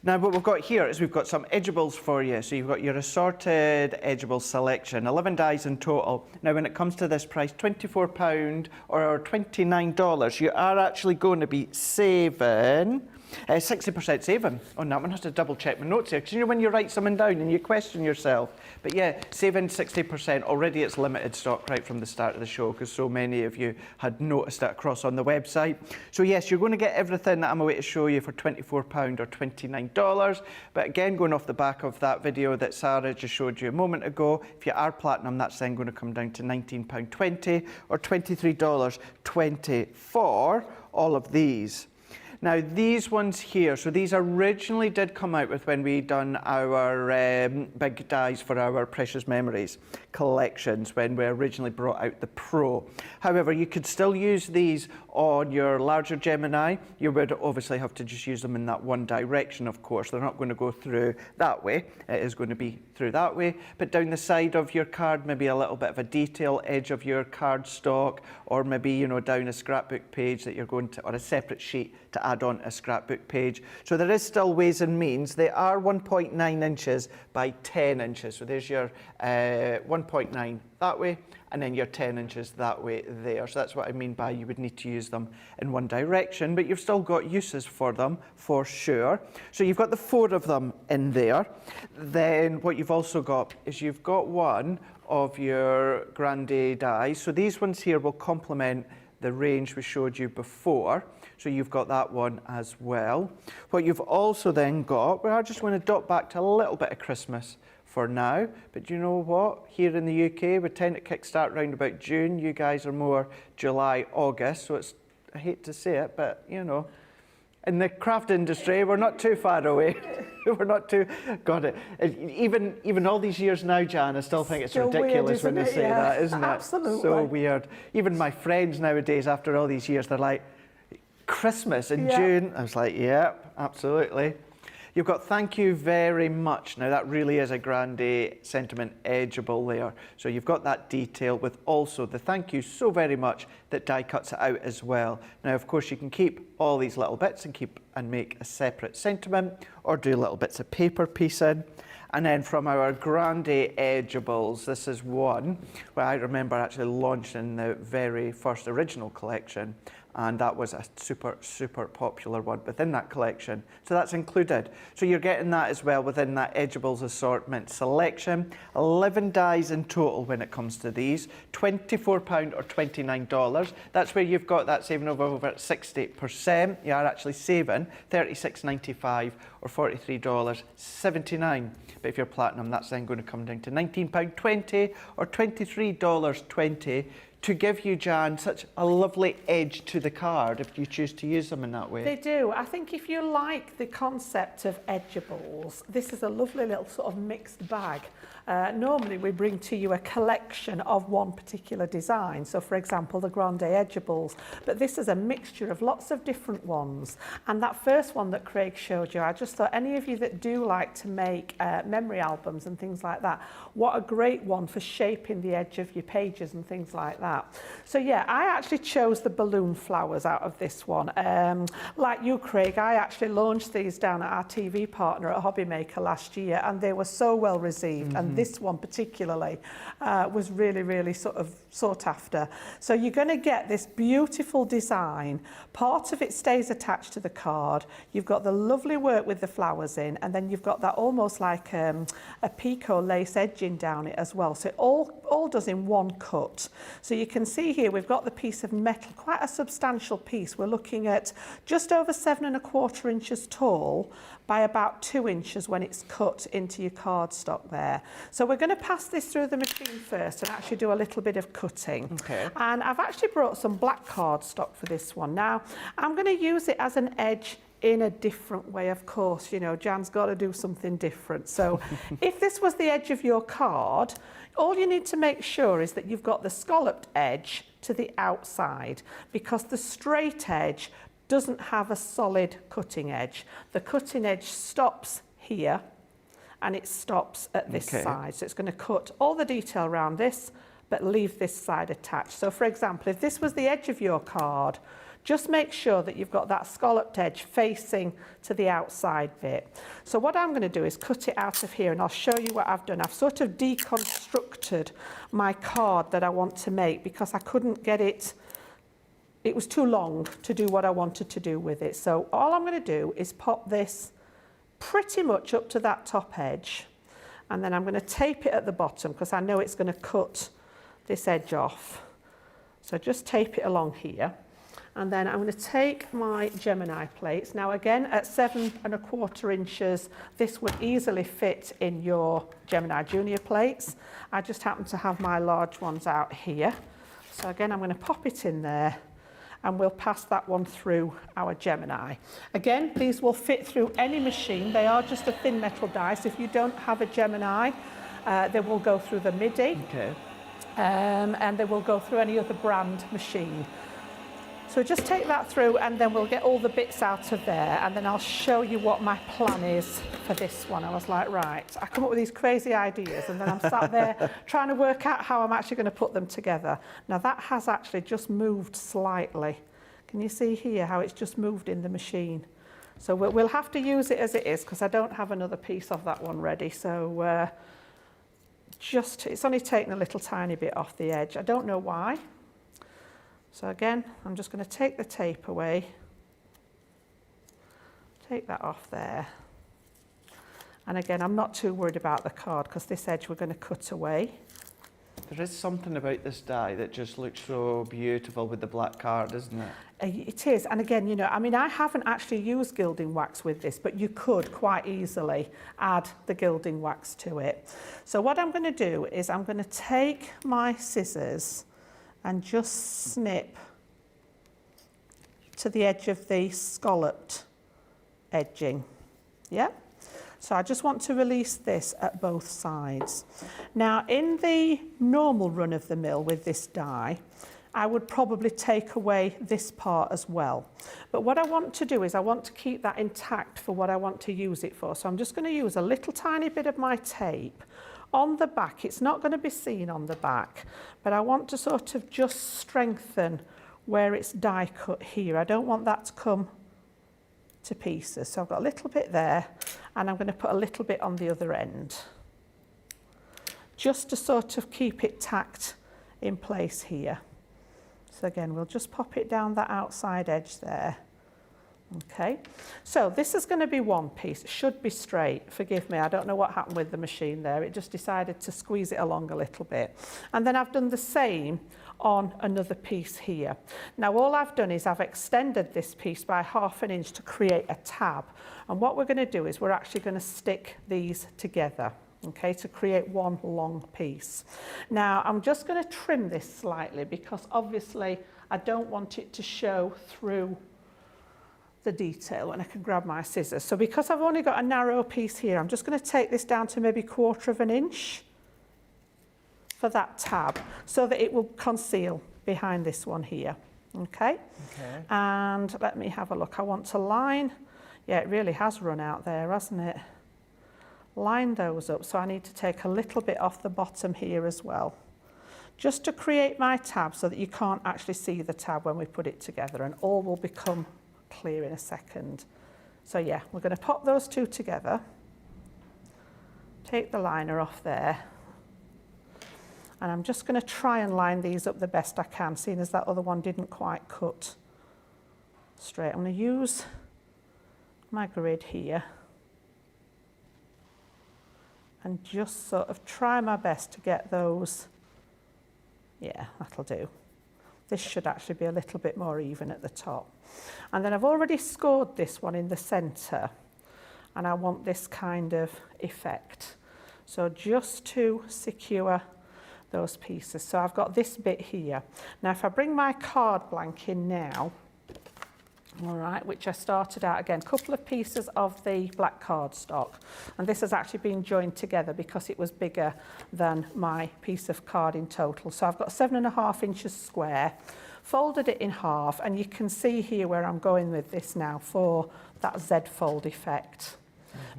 Now, what we've got here is we've got some edgeables for you. So you've got your assorted edgeable selection, 11 dies in total. Now, when it comes to this price, £24 or $29, you are actually going to be saving 60% saving on that one. I have to double check my notes here, because you know when you write something down and you question yourself. But yeah, saving 60%. Already it's limited stock right from the start of the show, because so many of you had noticed it across on the website. So yes, you're going to get everything that I'm away to show you for £24 or $29. But again, going off the back of that video that Sarah just showed you a moment ago, if you are platinum, that's then going to come down to £19.20 or $23.20 for all of these. Now, these ones here, so these originally did come out with when we done our big dies for our Precious Memories collections, when we originally brought out the Pro. However, you could still use these on your larger Gemini. You would obviously have to just use them in that one direction, of course. They're not going to go through that way. It is going to be through that way. But down the side of your card, maybe a little bit of a detail edge of your card stock, or maybe, you know, down a scrapbook page that you're going to, or a separate sheet to add on a scrapbook page. So there is still ways and means. They are 1.9 inches by 10 inches. So there's your 1.9 that way, and then your 10 inches that way there. So that's what I mean by you would need to use them in one direction, but you've still got uses for them for sure. So you've got the 4 of them in there. Then what you've also got is you've got one of your grande dies. So these ones here will complement the range we showed you before. So you've got that one as well. What you've also then got, well, I just want to dot back to a little bit of Christmas for now, but you know what? Here in the UK, we tend to kickstart around about June. You guys are more July, August, so it's, I hate to say it, but you know, in the craft industry, we're not too far away. We're not too, got it. Even all these years now, Jan, I still think it's still ridiculous weird, when they say that, isn't it? Absolutely. So weird. Even my friends nowadays, after all these years, they're like, Christmas in June. I was like, yeah, absolutely. You've got thank you very much. Now that really is a grande sentiment edgeable there. So you've got that detail with also the thank you so very much that die cuts it out as well. Now of course you can keep all these little bits and make a separate sentiment or do little bits of paper piecing. And then from our grande edgeables, this is one where I remember actually launching the very first original collection, and that was a super, super popular one within that collection. So that's included. So you're getting that as well within that edgeables assortment selection. 11 dies in total when it comes to these, £24 or $29. That's where you've got that saving over 60%. You are actually saving $36.95 or $43.79. But if you're platinum, that's then going to come down to £19.20 or $23.20 to give you, Jan, such a lovely edge to the card if you choose to use them in that way. They do. I think if you like the concept of edgeables, this is a lovely little sort of mixed bag. Normally we bring to you a collection of one particular design, so for example the grande edgeables, but this is a mixture of lots of different ones. And that first one that Craig showed you, I just thought any of you that do like to make memory albums and things like that, what a great one for shaping the edge of your pages and things like that. So yeah, I actually chose the balloon flowers out of this one. Like you, Craig, I actually launched these down at our TV partner at Hobby Maker last year, and they were so well received. And this one particularly was really, really sort of sought after. So you're going to get this beautiful design. Part of it stays attached to the card. You've got the lovely work with the flowers in, and then you've got that almost like a picot lace edging down it as well. So it all does in one cut. So you can see here we've got the piece of metal, quite a substantial piece. We're looking at just over 7¼ inches tall by about 2 inches when it's cut into your cardstock there. So we're going to pass this through the machine first and actually do a little bit of cutting. Okay. And I've actually brought some black cardstock for this one. Now, I'm going to use it as an edge in a different way, of course. You know, Jan's got to do something different. So if this was the edge of your card, all you need to make sure is that you've got the scalloped edge to the outside, because the straight edge doesn't have a solid cutting edge. The cutting edge stops here and it stops at this side. So it's going to cut all the detail around this, but leave this side attached. So for example, if this was the edge of your card, just make sure that you've got that scalloped edge facing to the outside bit. So what I'm going to do is cut it out of here, and I'll show you what I've done. I've sort of deconstructed my card that I want to make because I couldn't get it. It was too long to do what I wanted to do with it. So all I'm going to do is pop this pretty much up to that top edge, and then I'm going to tape it at the bottom because I know it's going to cut this edge off. So just tape it along here. And then I'm going to take my Gemini plates. Now again, at 7¼ inches, this would easily fit in your Gemini Junior plates. I just happen to have my large ones out here. So again, I'm going to pop it in there, and we'll pass that one through our Gemini. Again, these will fit through any machine. They are just a thin metal die, so if you don't have a Gemini, they will go through the MIDI. Okay. And they will go through any other brand machine. So just take that through, and then we'll get all the bits out of there, and then I'll show you what my plan is for this one. I was like, right, I come up with these crazy ideas, and then I'm sat there trying to work out how I'm actually going to put them together. Now that has actually just moved slightly. Can you see here how it's just moved in the machine? So we'll have to use it as it is because I don't have another piece of that one ready. So it's only taken a little tiny bit off the edge. I don't know why. So again, I'm just going to take the tape away, take that off there. And again, I'm not too worried about the card because this edge we're going to cut away. There is something about this die that just looks so beautiful with the black card, isn't it? It is. And again, you know, I mean, I haven't actually used gilding wax with this, but you could quite easily add the gilding wax to it. So what I'm going to do is I'm going to take my scissors and just snip to the edge of the scalloped edging. Yeah? So I just want to release this at both sides. Now, in the normal run of the mill with this die, I would probably take away this part as well. But what I want to do is I want to keep that intact for what I want to use it for. So I'm just going to use a little tiny bit of my tape on the back. It's not going to be seen on the back, but I want to sort of just strengthen where it's die cut here. I don't want that to come to pieces. So I've got a little bit there, and I'm going to put a little bit on the other end, just to sort of keep it tacked in place here. So again, we'll just pop it down that outside edge there. Okay, so this is going to be one piece. It should be straight. Forgive me, I don't know what happened with the machine there. It just decided to squeeze it along a little bit. And then I've done the same on another piece here. Now all I've done is I've extended this piece by 1/2 inch to create a tab. And what we're going to do is we're actually going to stick these together, okay, to create one long piece. Now I'm just going to trim this slightly because obviously I don't want it to show through the detail, and I can grab my scissors. So because I've only got a narrow piece here, I'm just going to take this down to maybe 1/4 inch for that tab so that it will conceal behind this one here. Okay? And let me have a look. I want to line, yeah, it really has run out there, hasn't it? Line those up, so I need to take a little bit off the bottom here as well, just to create my tab so that you can't actually see the tab when we put it together, and all will become clear in a second. So yeah, we're going to pop those two together, take the liner off there, and I'm just going to try and line these up the best I can, seeing as that other one didn't quite cut straight. I'm going to use my grid here and just sort of try my best to get those. Yeah, that'll do. This should actually be a little bit more even at the top. And then I've already scored this one in the centre, and I want this kind of effect. So just to secure those pieces. So I've got this bit here. Now if I bring my card blank in now, all right, which I started out again, a couple of pieces of the black cardstock, and this has actually been joined together because it was bigger than my piece of card in total. So I've got 7.5 inches square, folded it in half, and you can see here where I'm going with this now for that Z fold effect.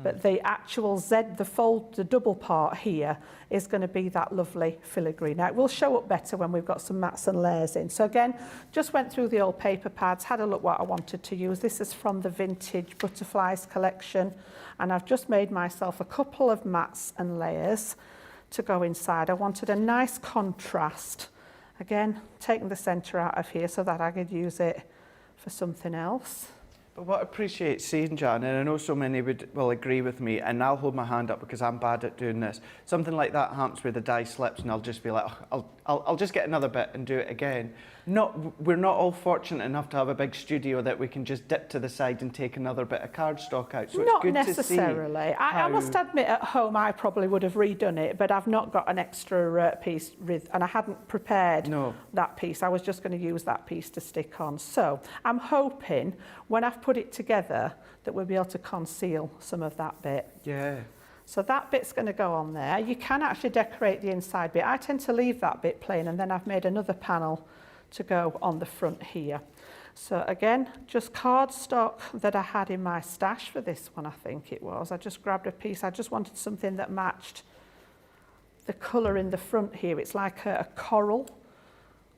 But the actual Z, the double part here is going to be that lovely filigree. Now it will show up better when we've got some mats and layers in. So again, just went through the old paper pads, had a look what I wanted to use. This is from the vintage butterflies collection, and I've just made myself a couple of mats and layers to go inside. I wanted a nice contrast. Again, taking the centre out of here so that I could use it for something else. But what I appreciate seeing, Jan, and I know so many will agree with me, and I'll hold my hand up because I'm bad at doing this. Something like that happens where the die slips and I'll just be like, oh, I'll just get another bit and do it again. We're not all fortunate enough to have a big studio that we can just dip to the side and take another bit of cardstock out. So not it's good necessarily. To see I must admit, at home I probably would have redone it, but I've not got an extra piece, and I hadn't prepared that piece. I was just going to use that piece to stick on. So I'm hoping when I've put it together that we'll be able to conceal some of that bit. Yeah. So that bit's going to go on there. You can actually decorate the inside bit. I tend to leave that bit plain, and then I've made another panel to go on the front here. So again, just cardstock that I had in my stash for this one, I think it was. I just grabbed a piece. I just wanted something that matched the colour in the front here. It's like a coral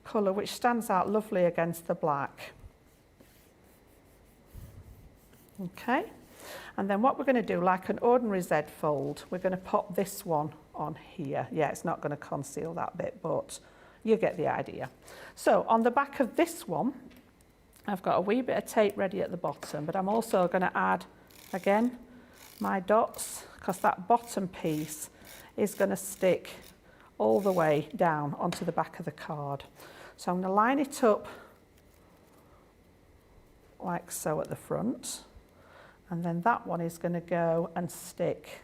colour, which stands out lovely against the black. Okay. And then what we're going to do, like an ordinary Z fold, we're going to pop this one on here. Yeah, it's not going to conceal that bit, but you get the idea. So on the back of this one, I've got a wee bit of tape ready at the bottom, but I'm also going to add, again, my dots, because that bottom piece is going to stick all the way down onto the back of the card. So I'm going to line it up like so at the front. And then that one is going to go and stick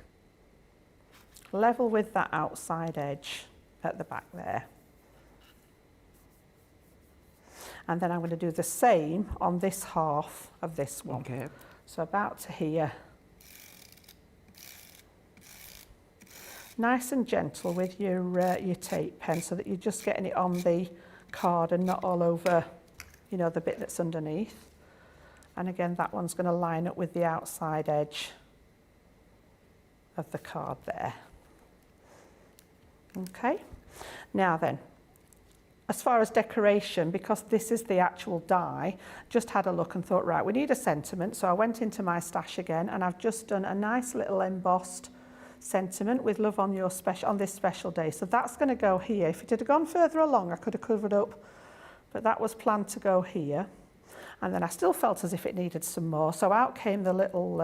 level with that outside edge at the back there. And then I'm going to do the same on this half of this one. Okay. So about to here. Nice and gentle with your tape pen so that you're just getting it on the card and not all over, you know, the bit that's underneath. And again, that one's going to line up with the outside edge of the card there. Okay, now then, as far as decoration, because this is the actual die, just had a look and thought, right, we need a sentiment. So I went into my stash again, and I've just done a nice little embossed sentiment with love on your special, on this special day. So that's going to go here. If it had gone further along, I could have covered up, but that was planned to go here. And then I still felt as if it needed some more. So out came the little,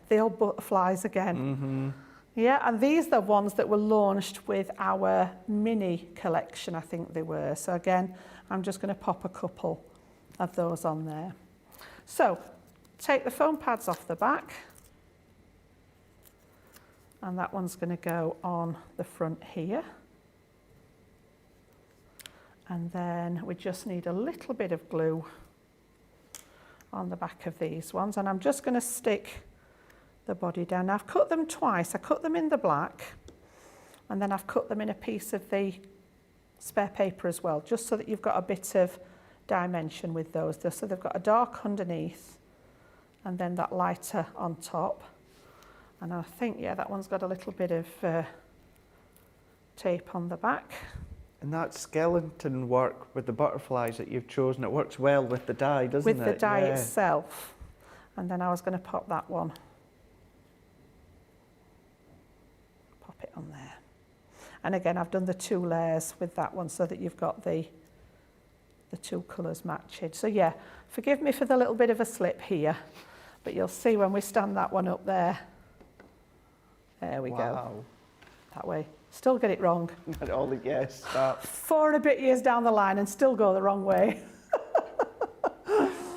the old butterflies again. Mm-hmm. Yeah, and these are the ones that were launched with our mini collection, I think they were. So again, I'm just going to pop a couple of those on there. So take the foam pads off the back. And that one's going to go on the front here. And then we just need a little bit of glue on the back of these ones. And I'm just going to stick the body down. Now I've cut them twice. I cut them in the black, and then I've cut them in a piece of the spare paper as well, just so that you've got a bit of dimension with those. So they've got a dark underneath and then that lighter on top. And I think, yeah, that one's got a little bit of tape on the back. And that skeleton work with the butterflies that you've chosen, it works well with the die, doesn't it? With the die itself. And then I was going to pop that one. Pop it on there. And again, I've done the 2 layers with that one so that you've got the 2 colours matched. So yeah, forgive me for the little bit of a slip here, but you'll see when we stand that one up there. There we go. That way. Still get it wrong. Yes, that. 4 and a bit years down the line and still go the wrong way.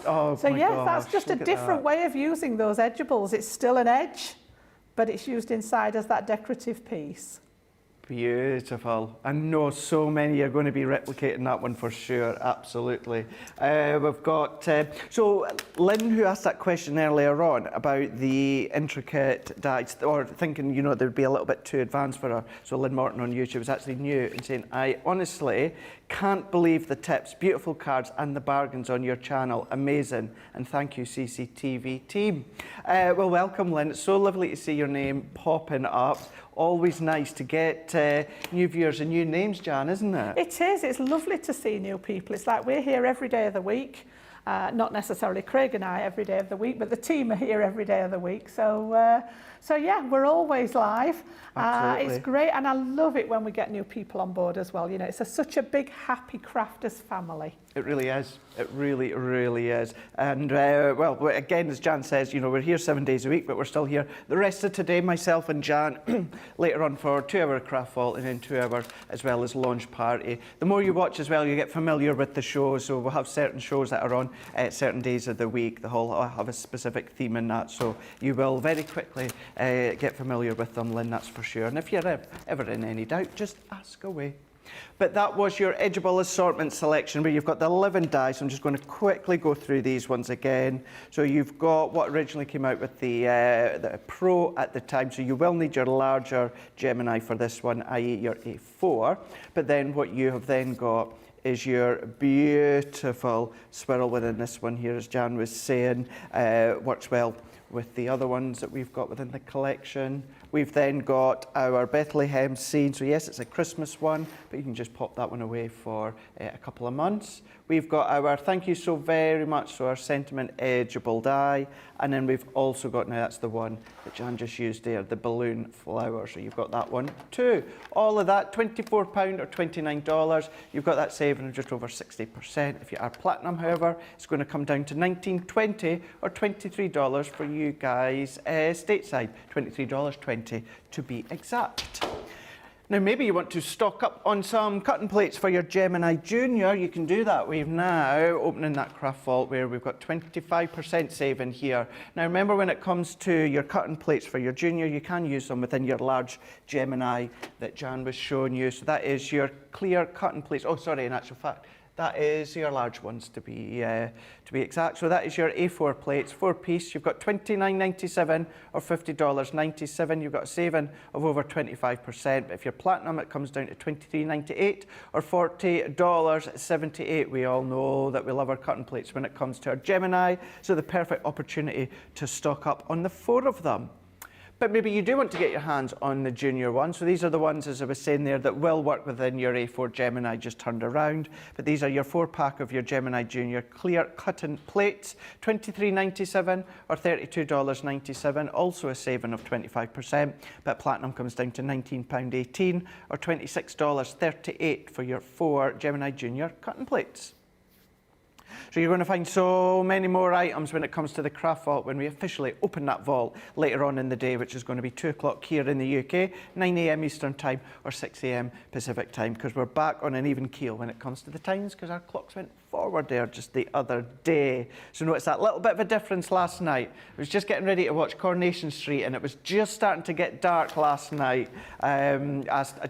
Oh, so my yes, gosh, that's just a different way of using those edgeables. It's still an edge, but it's used inside as that decorative piece. Beautiful. I know so many are going to be replicating that one for sure, absolutely. We've got, so Lynn, who asked that question earlier on about the intricate dies, or thinking, you know, they'd be a little bit too advanced for her. So Lynn Morton on YouTube was actually new and saying, I honestly can't believe the tips, beautiful cards and the bargains on your channel. Amazing. And thank you, CCTV team. Well, welcome, Lynn. It's so lovely to see your name popping up. Always nice to get new viewers and new names, Jan, isn't it? It is. It's lovely to see new people. It's like we're here every day of the week. Not necessarily Craig and I every day of the week, but the team are here every day of the week. So, so yeah, we're always live. It's great, and I love it when we get new people on board as well. You know, it's such a big, happy crafters family. It really is. It really, really is. And well, again, as Jan says, you know, we're here 7 days a week, but we're still here the rest of today, myself and Jan, later on for 2 hour craft vault and then 2 hours as well as launch party. The more you watch as well, you get familiar with the shows. So we'll have certain shows that are on certain days of the week. The whole have a specific theme in that. So you will very quickly get familiar with them, Lynn, that's for sure. And if you're ever in any doubt, just ask away. But that was your edgeable assortment selection where you've got the 11 dies. I'm just going to quickly go through these ones again. So you've got what originally came out with the Pro at the time. So you will need your larger Gemini for this one, i.e. your A4. But then what you have then got is your beautiful swirl within this one here, as Jan was saying, works well with the other ones that we've got within the collection. We've then got our Bethlehem scene. So yes, it's a Christmas one, but you can just pop that one away for a couple of months. We've got our thank you so very much, so our sentiment edgeable die. And then we've also got, now that's the one that Jan just used there, the balloon flower. So you've got that one too. All of that, £24 or $29. You've got that saving of just over 60%. If you are platinum, however, it's going to come down to $19, $20 or $23 for you guys stateside. $23.20 to be exact. Now, maybe you want to stock up on some cutting plates for your Gemini Junior. You can do that. We've now opening that craft vault where we've got 25% saving here. Now, remember when it comes to your cutting plates for your Junior, you can use them within your large Gemini that Jan was showing you. So that is your clear cutting plates. Oh, sorry, in actual fact, That is your large ones to be exact. So that is your A4 plates, 4-piece. You've got $29.97 or $50.97. You've got a saving of over 25%. But if you're platinum, it comes down to $23.98 or $40.78. We all know that we love our cutting plates when it comes to our Gemini. So the perfect opportunity to stock up on the 4 of them. But maybe you do want to get your hands on the junior one. So these are the ones, as I was saying there, that will work within your A4 Gemini just turned around. But these are your 4-pack of your Gemini Junior clear cutting plates, $23.97 or $32.97, also a saving of 25%. But platinum comes down to £19.18 or $26.38 for your 4 Gemini Junior cutting plates. So you're going to find so many more items when it comes to the craft vault when we officially open that vault later on in the day, which is going to be 2 o'clock here in the UK, 9 a.m. Eastern Time or 6 a.m. Pacific Time, because we're back on an even keel when it comes to the times, because our clocks went forward there just the other day. So notice that little bit of a difference last night. I was just getting ready to watch Coronation Street and it was just starting to get dark last night.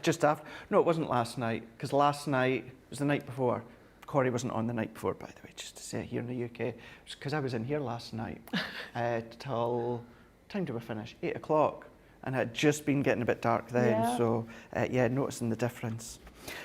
Just after, no, it wasn't last night, because last night was the night before. Corey wasn't on the night before, by the way, just to say it here in the UK. It's because I was in here last night till, time did we finish? 8 o'clock. And it had just been getting a bit dark then. Yeah. So, yeah, noticing the difference.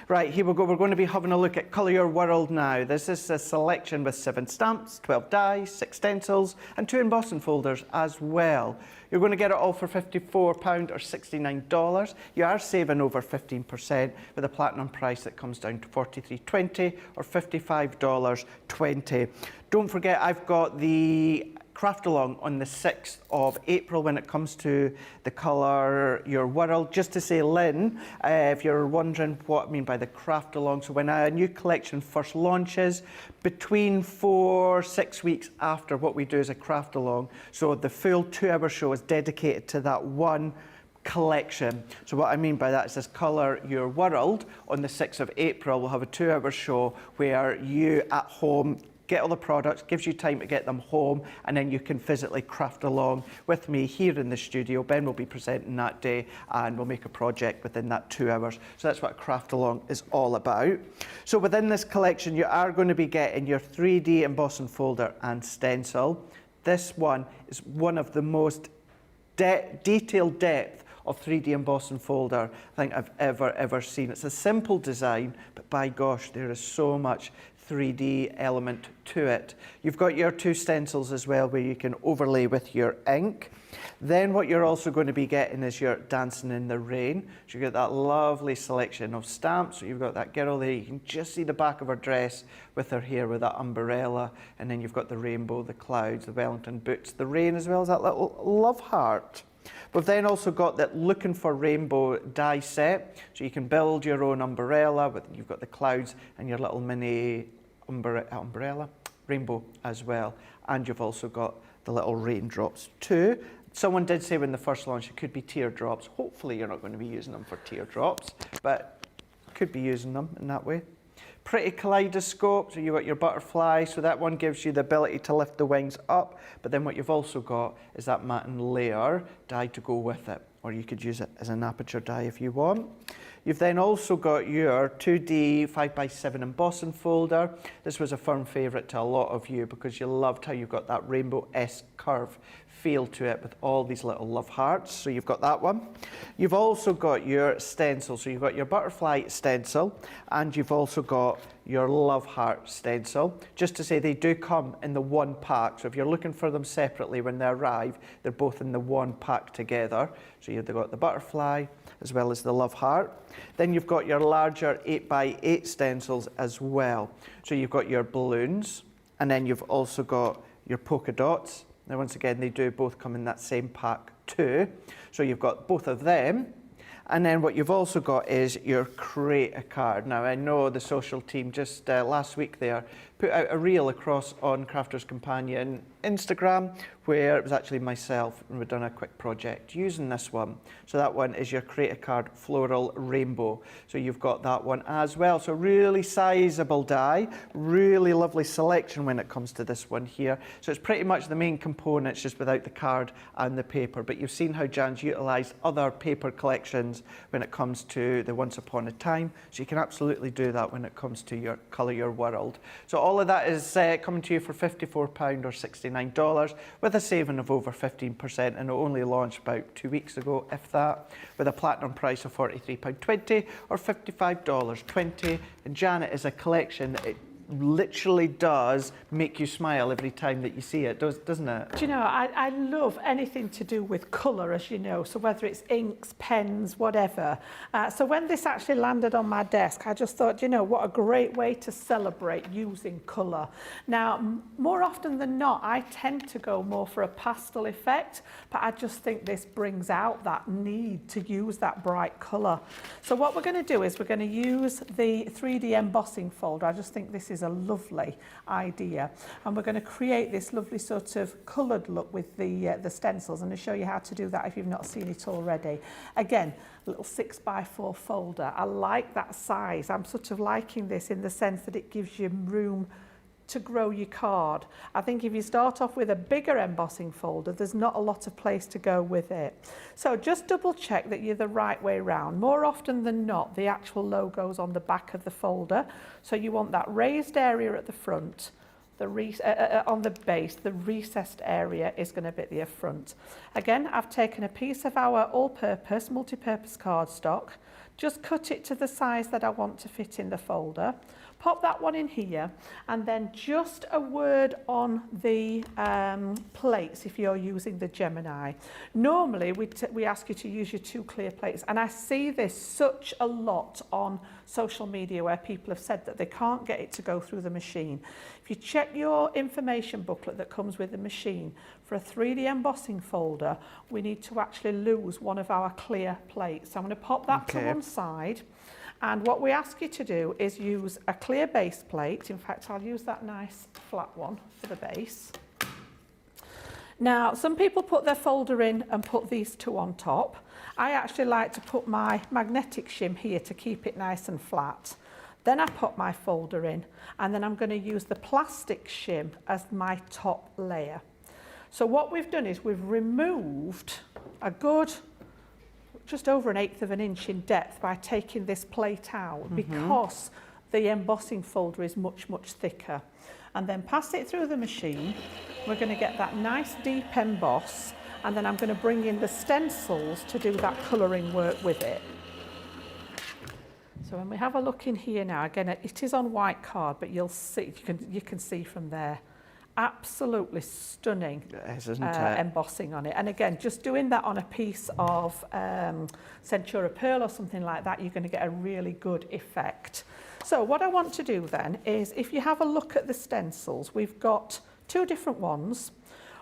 Right, here we go. We're going to be having a look at Colour Your World now. This is a selection with 7 stamps, 12 dies, 6 stencils, and 2 embossing folders as well. You're going to get it all for £54 or $69. You are saving over 15% with a platinum price that comes down to $43.20 or $55.20. Don't forget, I've got the craft along on the 6th of April when it comes to the Colour Your World. Just to say, Lynn, if you're wondering what I mean by the craft along, so when a new collection first launches, between 4-6 weeks after, what we do is a craft along. So the full 2-hour show is dedicated to that one collection. So what I mean by that is this Colour Your World on the 6th of April. We'll have a 2-hour show where you at home get all the products, gives you time to get them home, and then you can physically craft along with me here in the studio. Ben will be presenting that day and we'll make a project within that 2 hours. So that's what craft along is all about. So within this collection, you are going to be getting your 3D embossing folder and stencil. This one is one of the most detailed depth of 3D embossing folder I think I've ever seen. It's a simple design, but by gosh, there is so much 3D element to it. You've got your 2 stencils as well where you can overlay with your ink. Then what you're also going to be getting is your Dancing in the Rain. So you get that lovely selection of stamps. So you've got that girl there, you can just see the back of her dress with her hair with that umbrella, and then you've got the rainbow, the clouds, the Wellington boots, the rain, as well as that little love heart. We've then also got that Looking for Rainbow die set, so you can build your own umbrella. You've got the clouds and your little mini umbrella, rainbow as well. And you've also got the little raindrops too. Someone did say when the first launch it could be teardrops. Hopefully you're not going to be using them for teardrops, but could be using them in that way. Pretty kaleidoscope, so you've got your butterfly, so that one gives you the ability to lift the wings up, but then what you've also got is that matte layer die to go with it, or you could use it as an aperture die if you want. You've then also got your 2D 5x7 embossing folder. This was a firm favourite to a lot of you because you loved how you've got that rainbow-esque curve feel to it with all these little love hearts. So you've got that one. You've also got your stencil. So you've got your butterfly stencil and you've also got your love heart stencil. Just to say they do come in the one pack. So if you're looking for them separately when they arrive, they're both in the one pack together. So you've got the butterfly as well as the love heart. Then you've got your larger 8x8 stencils as well. So you've got your balloons and then you've also got your polka dots. Now, once again, they do both come in that same pack too. So you've got both of them. And then what you've also got is your Create a Card. Now, I know the social team just last week there put out a reel across on Crafters Companion Instagram where it was actually myself and we'd done a quick project using this one. So that one is your Create a Card Floral Rainbow. So you've got that one as well. So really sizable die, really lovely selection when it comes to this one here. So it's pretty much the main components just without the card and the paper. But you've seen how Jan's utilised other paper collections restrictions when it comes to the Once Upon a Time. So you can absolutely do that when it comes to your Colour Your World. So all of that is coming to you for £54 or $69 with a saving of over 15%, and it only launched about 2 weeks ago, if that, with a platinum price of £43.20 or $55.20. And Janet, is a collection that it literally does make you smile every time that you see it, doesn't it? Do you know, I love anything to do with colour, as you know, so whether it's inks, pens, whatever. So when this actually landed on my desk, I just thought, you know, what a great way to celebrate using colour. Now, more often than not, I tend to go more for a pastel effect, but I just think this brings out that need to use that bright colour. So what we're going to do is we're going to use the 3D embossing folder. I just think this is a lovely idea, and we're going to create this lovely sort of coloured look with the stencils, and I'll show you how to do that if you've not seen it already. Again, little 6x4 folder. I like that size. I'm sort of liking this in the sense that it gives you room to grow your card. I think if you start off with a bigger embossing folder, there's not a lot of place to go with it. So just double check that you're the right way round. More often than not, the actual logo's on the back of the folder. So you want that raised area at the front, on the base, the recessed area is going to be at the front. Again, I've taken a piece of our all-purpose, multi-purpose cardstock, just cut it to the size that I want to fit in the folder. Pop that one in here, and then just a word on the plates if you're using the Gemini. Normally we ask you to use your 2 clear plates, and I see this such a lot on social media where people have said that they can't get it to go through the machine. If you check your information booklet that comes with the machine, for a 3D embossing folder, we need to actually lose one of our clear plates. So I'm going to pop that to one side. And what we ask you to do is use a clear base plate. In fact, I'll use that nice flat one for the base. Now, some people put their folder in and put these 2 on top. I actually like to put my magnetic shim here to keep it nice and flat. Then I put my folder in, and then I'm going to use the plastic shim as my top layer. So what we've done is we've removed a good just over 1/8 of an inch in depth by taking this plate out, because the embossing folder is much, much thicker. And then pass it through the machine. We're going to get that nice deep emboss, and then I'm going to bring in the stencils to do that colouring work with it. So when we have a look in here now, again, it is on white card, but you'll see, you can see from there, absolutely stunning embossing on it. And again, just doing that on a piece of Centura Pearl or something like that, you're going to get a really good effect. So what I want to do then is, if you have a look at the stencils, we've got 2 different ones.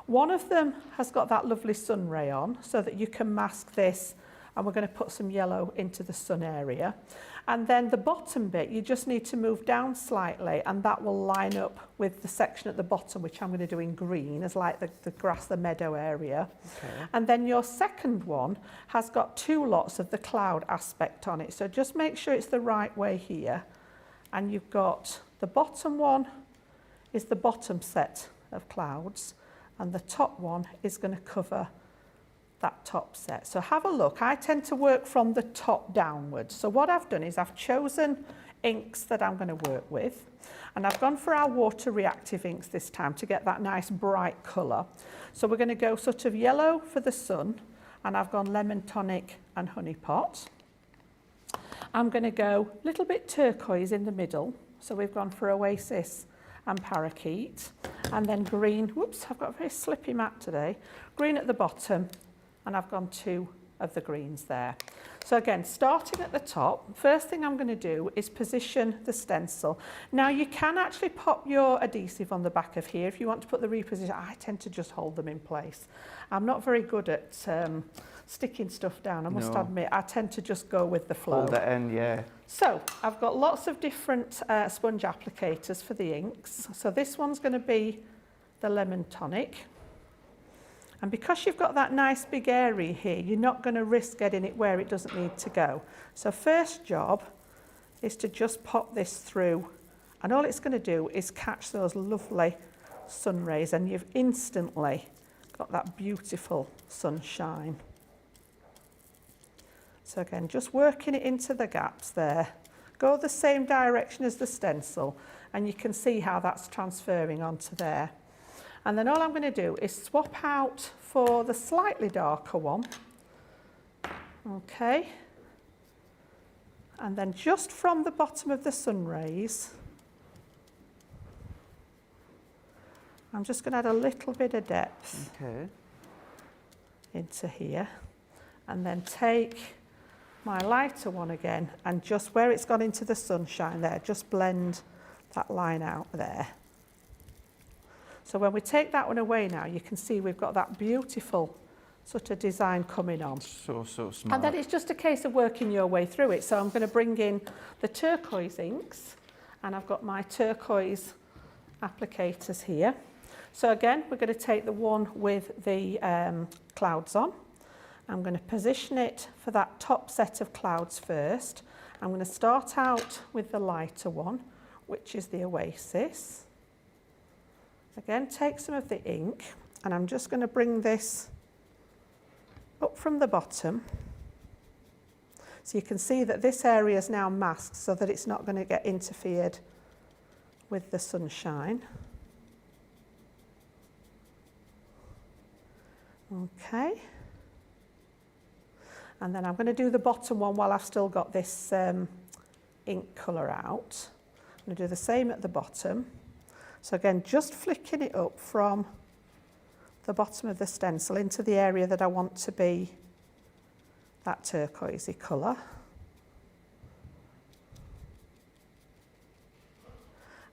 One of them has got that lovely sun ray on, so that you can mask this, and we're going to put some yellow into the sun area. And then the bottom bit, you just need to move down slightly, and that will line up with the section at the bottom, which I'm going to do in green, as like the grass, the meadow area. And then your second one has got 2 lots of the cloud aspect on it. So just make sure it's the right way here. And you've got the bottom one is the bottom set of clouds, and the top one is going to cover that top set. So have a look. I tend to work from the top downwards. So what I've done is I've chosen inks that I'm going to work with, and I've gone for our water reactive inks this time to get that nice bright colour. So we're going to go sort of yellow for the sun, and I've gone lemon tonic and honey pot. I'm going to go a little bit turquoise in the middle, so we've gone for oasis and parakeet, and then green. Whoops, I've got a very slippy mat today. Green at the bottom, and I've gone 2 of the greens there. So again, starting at the top, first thing I'm going to do is position the stencil. Now you can actually pop your adhesive on the back of here if you want to put the reposition. I tend to just hold them in place. I'm not very good at sticking stuff down, I must admit. I tend to just go with the flow. Hold it in, yeah. So I've got lots of different sponge applicators for the inks. So this one's going to be the lemon tonic. And because you've got that nice big area here, you're not going to risk getting it where it doesn't need to go. So first job is to just pop this through, and all it's going to do is catch those lovely sun rays, and you've instantly got that beautiful sunshine. So again, just working it into the gaps there. Go the same direction as the stencil, and you can see how that's transferring onto there. And then all I'm going to do is swap out for the slightly darker one. Okay. And then just from the bottom of the sun rays, I'm just going to add a little bit of depth into here, and then take my lighter one again, and just where it's gone into the sunshine there, just blend that line out there. So when we take that one away now, you can see we've got that beautiful sort of design coming on. So smart. And then it's just a case of working your way through it. So I'm going to bring in the turquoise inks, and I've got my turquoise applicators here. So again, we're going to take the one with the clouds on. I'm going to position it for that top set of clouds first. I'm going to start out with the lighter one, which is the Oasis. Again, take some of the ink, and I'm just going to bring this up from the bottom. So you can see that this area is now masked so that it's not going to get interfered with the sunshine. Okay. And then I'm going to do the bottom one while I've still got this ink colour out. I'm going to do the same at the bottom. So again, just flicking it up from the bottom of the stencil into the area that I want to be that turquoisey colour.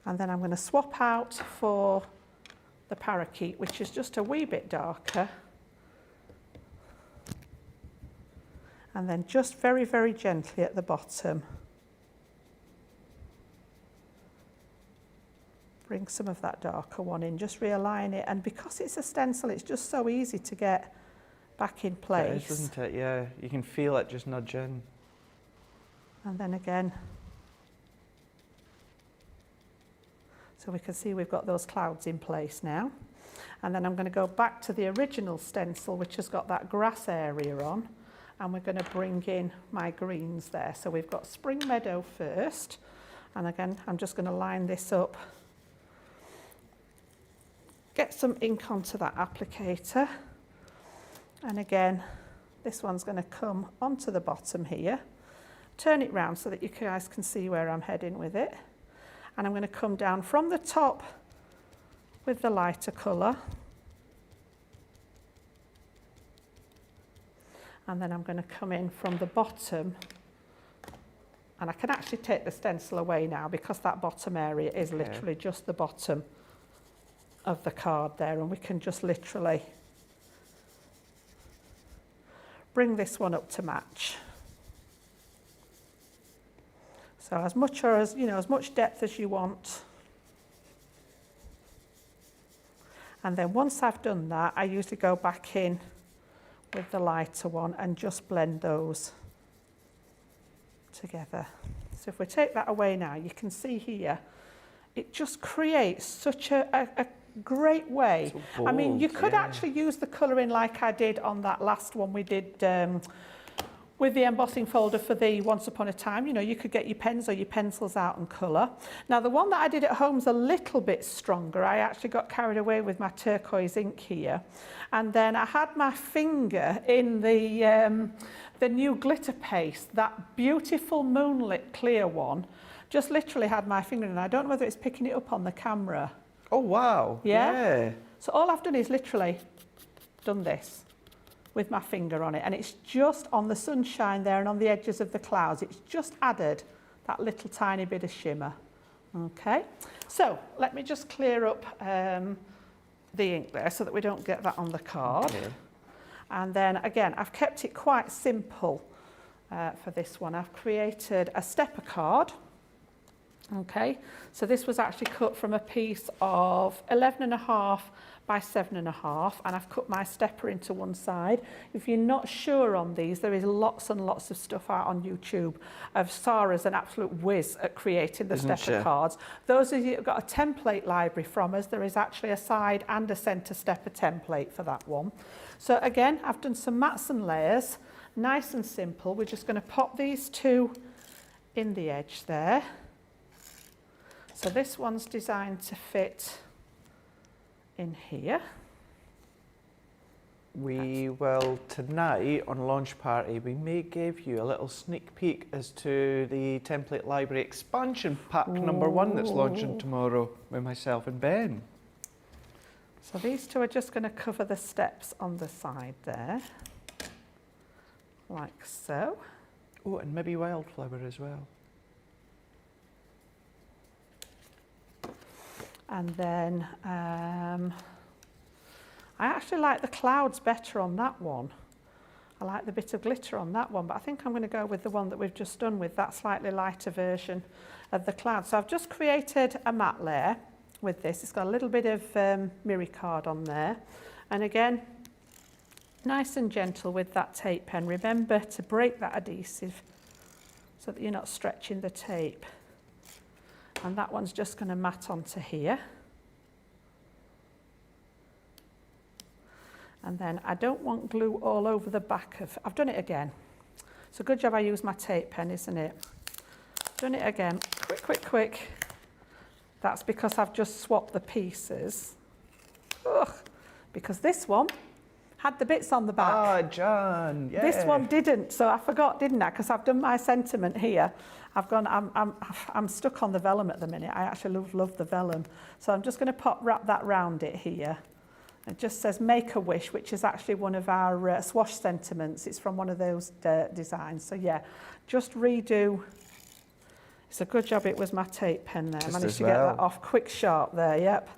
And then I'm going to swap out for the parakeet, which is just a wee bit darker. And then just very, very gently at the bottom, bring some of that darker one in, just realign it. And because it's a stencil, it's just so easy to get back in place. It is, isn't it? Yeah, you can feel it just nudge in. And then again, so we can see we've got those clouds in place now. And then I'm going to go back to the original stencil, which has got that grass area on. And we're going to bring in my greens there. So we've got Spring Meadow first. And again, I'm just going to line this up. Get some ink onto that applicator. And again, this one's going to come onto the bottom here. Turn it round so that you guys can see where I'm heading with it. And I'm going to come down from the top with the lighter colour. And then I'm going to come in from the bottom, and I can actually take the stencil away now because that bottom area is literally just the bottom of the card there, and we can just literally bring this one up to match. So as much or as, as much depth as you want. And then once I've done that, I usually go back in with the lighter one and just blend those together. So if we take that away now, you can see here, it just creates such a great way. So bold, I mean, you could actually use the colouring like I did on that last one we did with the embossing folder for the Once Upon a Time. You could get your pens or your pencils out and colour. Now, the one that I did at home is a little bit stronger. I actually got carried away with my turquoise ink here. And then I had my finger in the new glitter paste, that beautiful moonlit clear one. Just literally had my finger in, and I don't know whether it's picking it up on the camera. Oh, wow. Yeah. So all I've done is literally done this with my finger on it, and it's just on the sunshine there and on the edges of the clouds. It's just added that little tiny bit of shimmer. Okay, so let me just clear up the ink there so that we don't get that on the card. Okay. And then again, I've kept it quite simple for this one. I've created a stepper card. Okay, so this was actually cut from a piece of 11.5 by 7.5, and I've cut my stepper into one side. If you're not sure on these, there is lots and lots of stuff out on YouTube of Sarah's an absolute whiz at creating the stepper cards. Those of you who've got a template library from us, there is actually a side and a centre stepper template for that one. So again, I've done some mats and layers. nice and simple. We're just going to pop these two in the edge there. So this one's designed to fit in here. We will tonight on launch party, we may give you a little sneak peek as to the template library expansion pack number 1 that's launching tomorrow with myself and Ben. So these two are just going to cover the steps on the side there, like so. Oh, and maybe wildflower as well. And then I actually like the clouds better on that one. I like the bit of glitter on that one, but I think I'm going to go with the one that we've just done with that slightly lighter version of the cloud. So I've just created a matte layer with this. It's got a little bit of mirror card on there. And again, nice and gentle with that tape pen. Remember to break that adhesive so that you're not stretching the tape. And that one's just going to mat onto here. And then I don't want glue all over the back of, I've done it again. It's a good job I used my tape pen, isn't it? Done it again, quick, quick, quick. That's because I've just swapped the pieces. Ugh, because this one had the bits on the back. Ah, Jan, yeah. This one didn't, so I forgot, didn't I? Because I've done my sentiment here. I'm stuck on the vellum at the minute. I actually love the vellum. So I'm just going to wrap that round it here. It just says Make a Wish, which is actually one of our swash sentiments. It's from one of those designs. So yeah, just redo. It's a good job it was my tape pen there. I managed to get that off quick, sharp there, yep.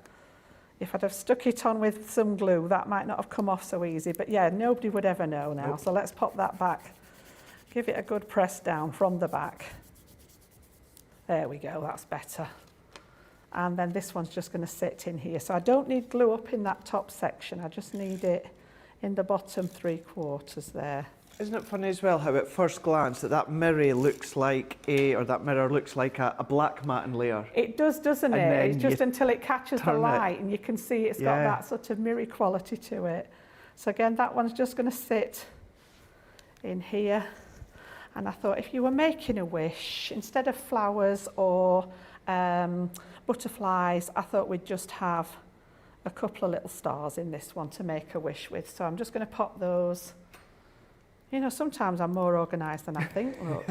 If I'd have stuck it on with some glue, that might not have come off so easy. But yeah, nobody would ever know now. Nope. So let's pop that back. Give it a good press down from the back. There we go, that's better. And then this one's just going to sit in here. So I don't need glue up in that top section. I just need it in the bottom 3/4 there. Isn't it funny as well how at first glance that mirror looks like a black matting layer? It does, doesn't it? It's just until it catches the light and you can see it's got that sort of mirror quality to it. So again, that one's just going to sit in here. And I thought if you were making a wish, instead of flowers or butterflies, I thought we'd just have a couple of little stars in this one to make a wish with. So I'm just going to pop those. You know, sometimes I'm more organised than I think. Look.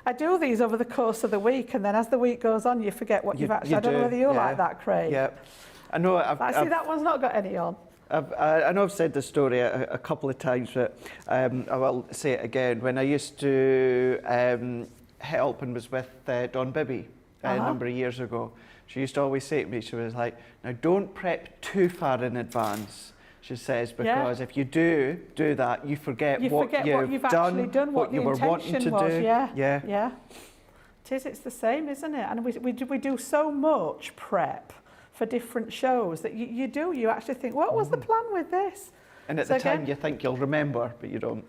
I do these over the course of the week, and then as the week goes on, you forget what you've actually... I don't know whether you're like that, Craig. Yep. I know. See, that one's not got any on. I know I've said this story a couple of times, but I will say it again. When I used to help and was with Dawn Bibby a number of years ago, she used to always say to me, she was like, now don't prep too far in advance, she says, because if you do that, you forget what you've done, what you were wanting to do. Yeah. It's the same, isn't it? And we do so much prep for different shows that you actually think, what was the plan with this? And at the time you think you'll remember, but you don't.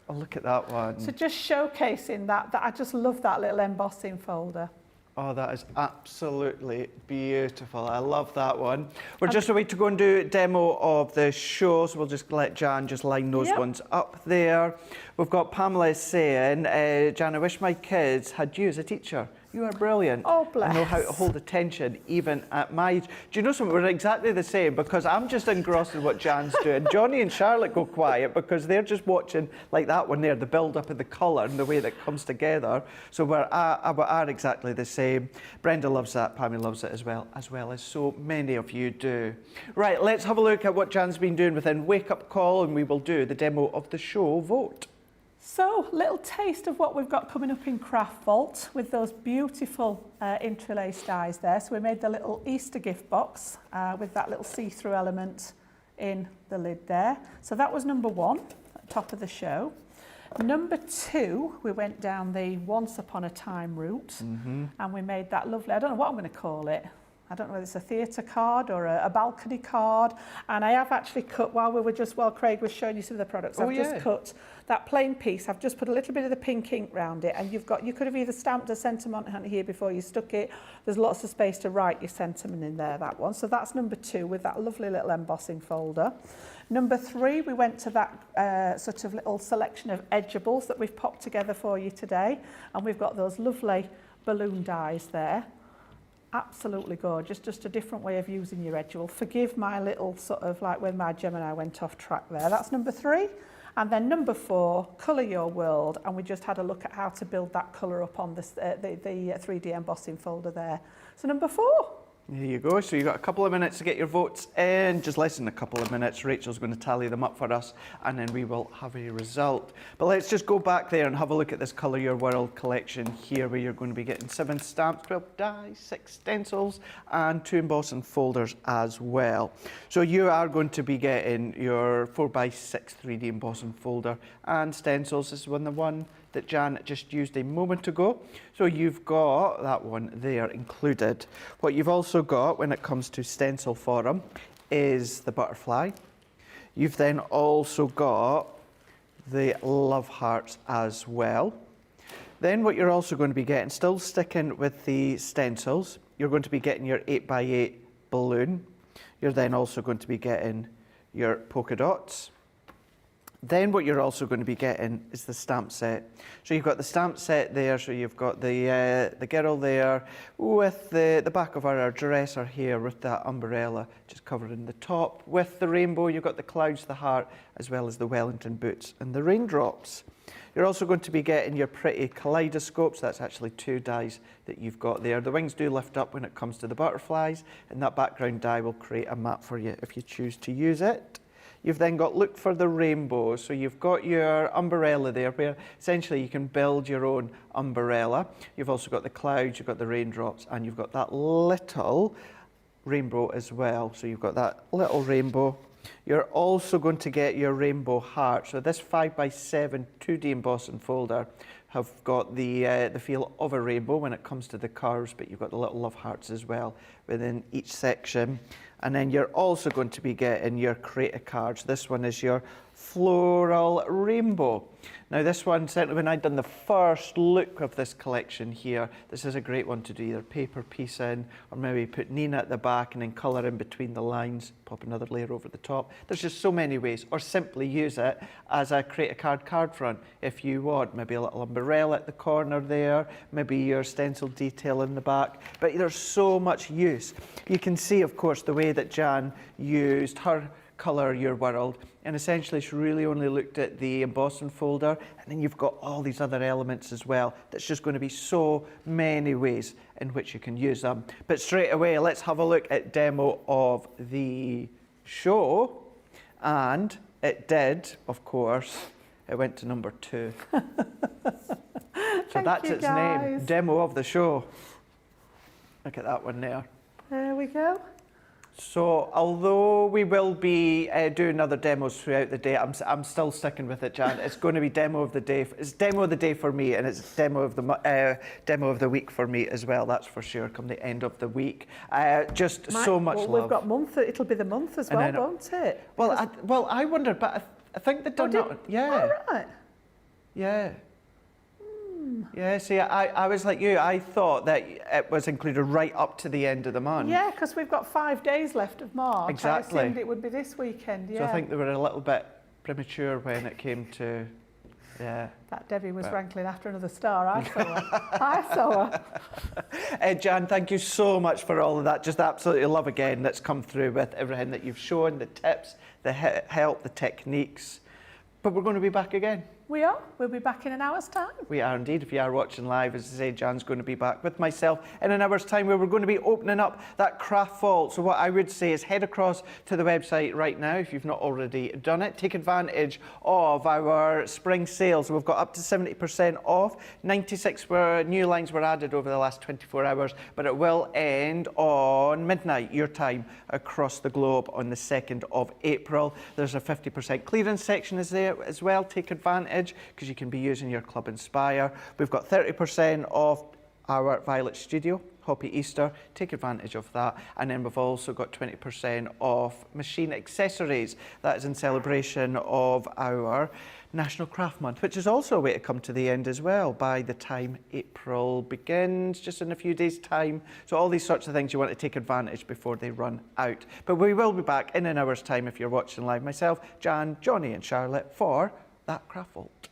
Oh, look at that one. So just showcasing that I just love that little embossing folder. Oh, that is absolutely beautiful. I love that one. We're just away to go and do a demo of the show, so we'll just let Jan just line those ones up there. We've got Pamela saying, Jan, I wish my kids had you as a teacher. You are brilliant. Oh, bless. I know how to hold attention even at my age. Do you know something? We're exactly the same because I'm just engrossed in what Jan's doing. Johnny and Charlotte go quiet because they're just watching like that one there, the build-up of the colour and the way that comes together. So we are exactly the same. Brenda loves that. Pammy loves it as well as so many of you do. Right, let's have a look at what Jan's been doing within Wake Up Call, and we will do the demo of the show Vote. So, little taste of what we've got coming up in Craft Vault with those beautiful interlace dies there. So we made the little Easter gift box with that little see-through element in the lid there. So that was number 1 at the top of the show. Number 2, we went down the Once Upon a Time route and we made that lovely, I don't know what I'm going to call it. I don't know whether it's a theatre card or a balcony card. And I have actually cut, while Craig was showing you some of the products, I've just cut that plain piece. I've just put a little bit of the pink ink round it, and you could have either stamped a sentiment on here before you stuck it. There's lots of space to write your sentiment in there, that one. So that's number 2 with that lovely little embossing folder. Number 3, we went to that sort of little selection of edgeables that we've popped together for you today. And we've got those lovely balloon dies there. Absolutely gorgeous, just a different way of using your edgeable. Forgive my little sort of like when my Gemini went off track there. That's number 3. And then number 4, colour your world. And we just had a look at how to build that colour up on this, the 3D embossing folder there. So number 4. There you go. So you've got a couple of minutes to get your votes in, just less than a couple of minutes. Rachel's going to tally them up for us, and then we will have a result. But let's just go back there and have a look at this Colour Your World collection here, where you're going to be getting 7 stamps, 12 dies, 6 stencils, and 2 embossing folders as well. So you are going to be getting your 4x6 3D embossing folder and stencils. This is the one that Jan just used a moment ago. So you've got that one there included. What you've also got when it comes to stencil forum is the butterfly. You've then also got the love hearts as well. Then what you're also going to be getting, still sticking with the stencils, you're going to be getting your 8x8 balloon. You're then also going to be getting your polka dots. Then what you're also going to be getting is the stamp set. So you've got the stamp set there, so you've got the girl there with the back of her dress, her hair with that umbrella just covering the top. With the rainbow, you've got the clouds, the heart, as well as the Wellington boots and the raindrops. You're also going to be getting your pretty kaleidoscopes. That's actually 2 dies that you've got there. The wings do lift up when it comes to the butterflies, and that background die will create a map for you if you choose to use it. You've then got look for the rainbow. So you've got your umbrella there, where essentially you can build your own umbrella. You've also got the clouds, you've got the raindrops, and you've got that little rainbow as well. So you've got that little rainbow. You're also going to get your rainbow heart. So this 5x7 2D embossing folder have got the feel of a rainbow when it comes to the curves, but you've got the little love hearts as well within each section. And then you're also going to be getting your create a cards. This one is your floral rainbow. Now this one, certainly when I'd done the first look of this collection here, this is a great one to do either paper piece in, or maybe put Nina at the back and then colour in between the lines, pop another layer over the top. There's just so many ways, or simply use it as a create a card front if you want. Maybe a little umbrella at the corner there, maybe your stencil detail in the back, but there's so much use. You can see, of course, the way that Jan used her Colour Your World, and essentially she really only looked at the embossing folder, and then you've got all these other elements as well. That's just going to be so many ways in which you can use them. But straight away, let's have a look at demo of the show, and it did, of course, it went to number 2. So that's its name, demo of the show. Look at that one there. There we go. So although we will be doing other demos throughout the day, I'm still sticking with it, Jan. It's going to be demo of the day. It's demo of the day for me, and it's demo of the week for me as well. That's for sure. Come the end of the week, just so much love. We've got month. It'll be the month as well, won't it? Well, I wonder, but I think they've done that. Yeah. All right. Yeah. Yeah, see, I was like you. I thought that it was included right up to the end of the month. Yeah, because we've got 5 days left of March. Exactly. I assumed it would be this weekend, yeah. So I think they were a little bit premature when it came to, yeah. That Debbie was rankling after another star. I saw her. I saw her. Jan, thank you so much for all of that. Just absolutely love again that's come through with everything that you've shown, the tips, the help, the techniques. But we're going to be back again. We are. We'll be back in an hour's time. We are indeed. If you are watching live, as I say, Jan's going to be back with myself in an hour's time, where we're going to be opening up that craft vault. So what I would say is head across to the website right now if you've not already done it. Take advantage of our spring sales. We've got up to 70% off. 96 new lines were added over the last 24 hours, but it will end on midnight, your time, across the globe on the 2nd of April. There's a 50% clearance section is there as well. Take advantage, because you can be using your Club Inspire. We've got 30% off our Violet Studio, Happy Easter, take advantage of that. And then we've also got 20% off machine accessories. That is in celebration of our National Craft Month, which is also a way to come to the end as well by the time April begins, just in a few days' time. So all these sorts of things you want to take advantage before they run out. But we will be back in an hour's time if you're watching live. Myself, Jan, Johnny and Charlotte for That Craft Vault.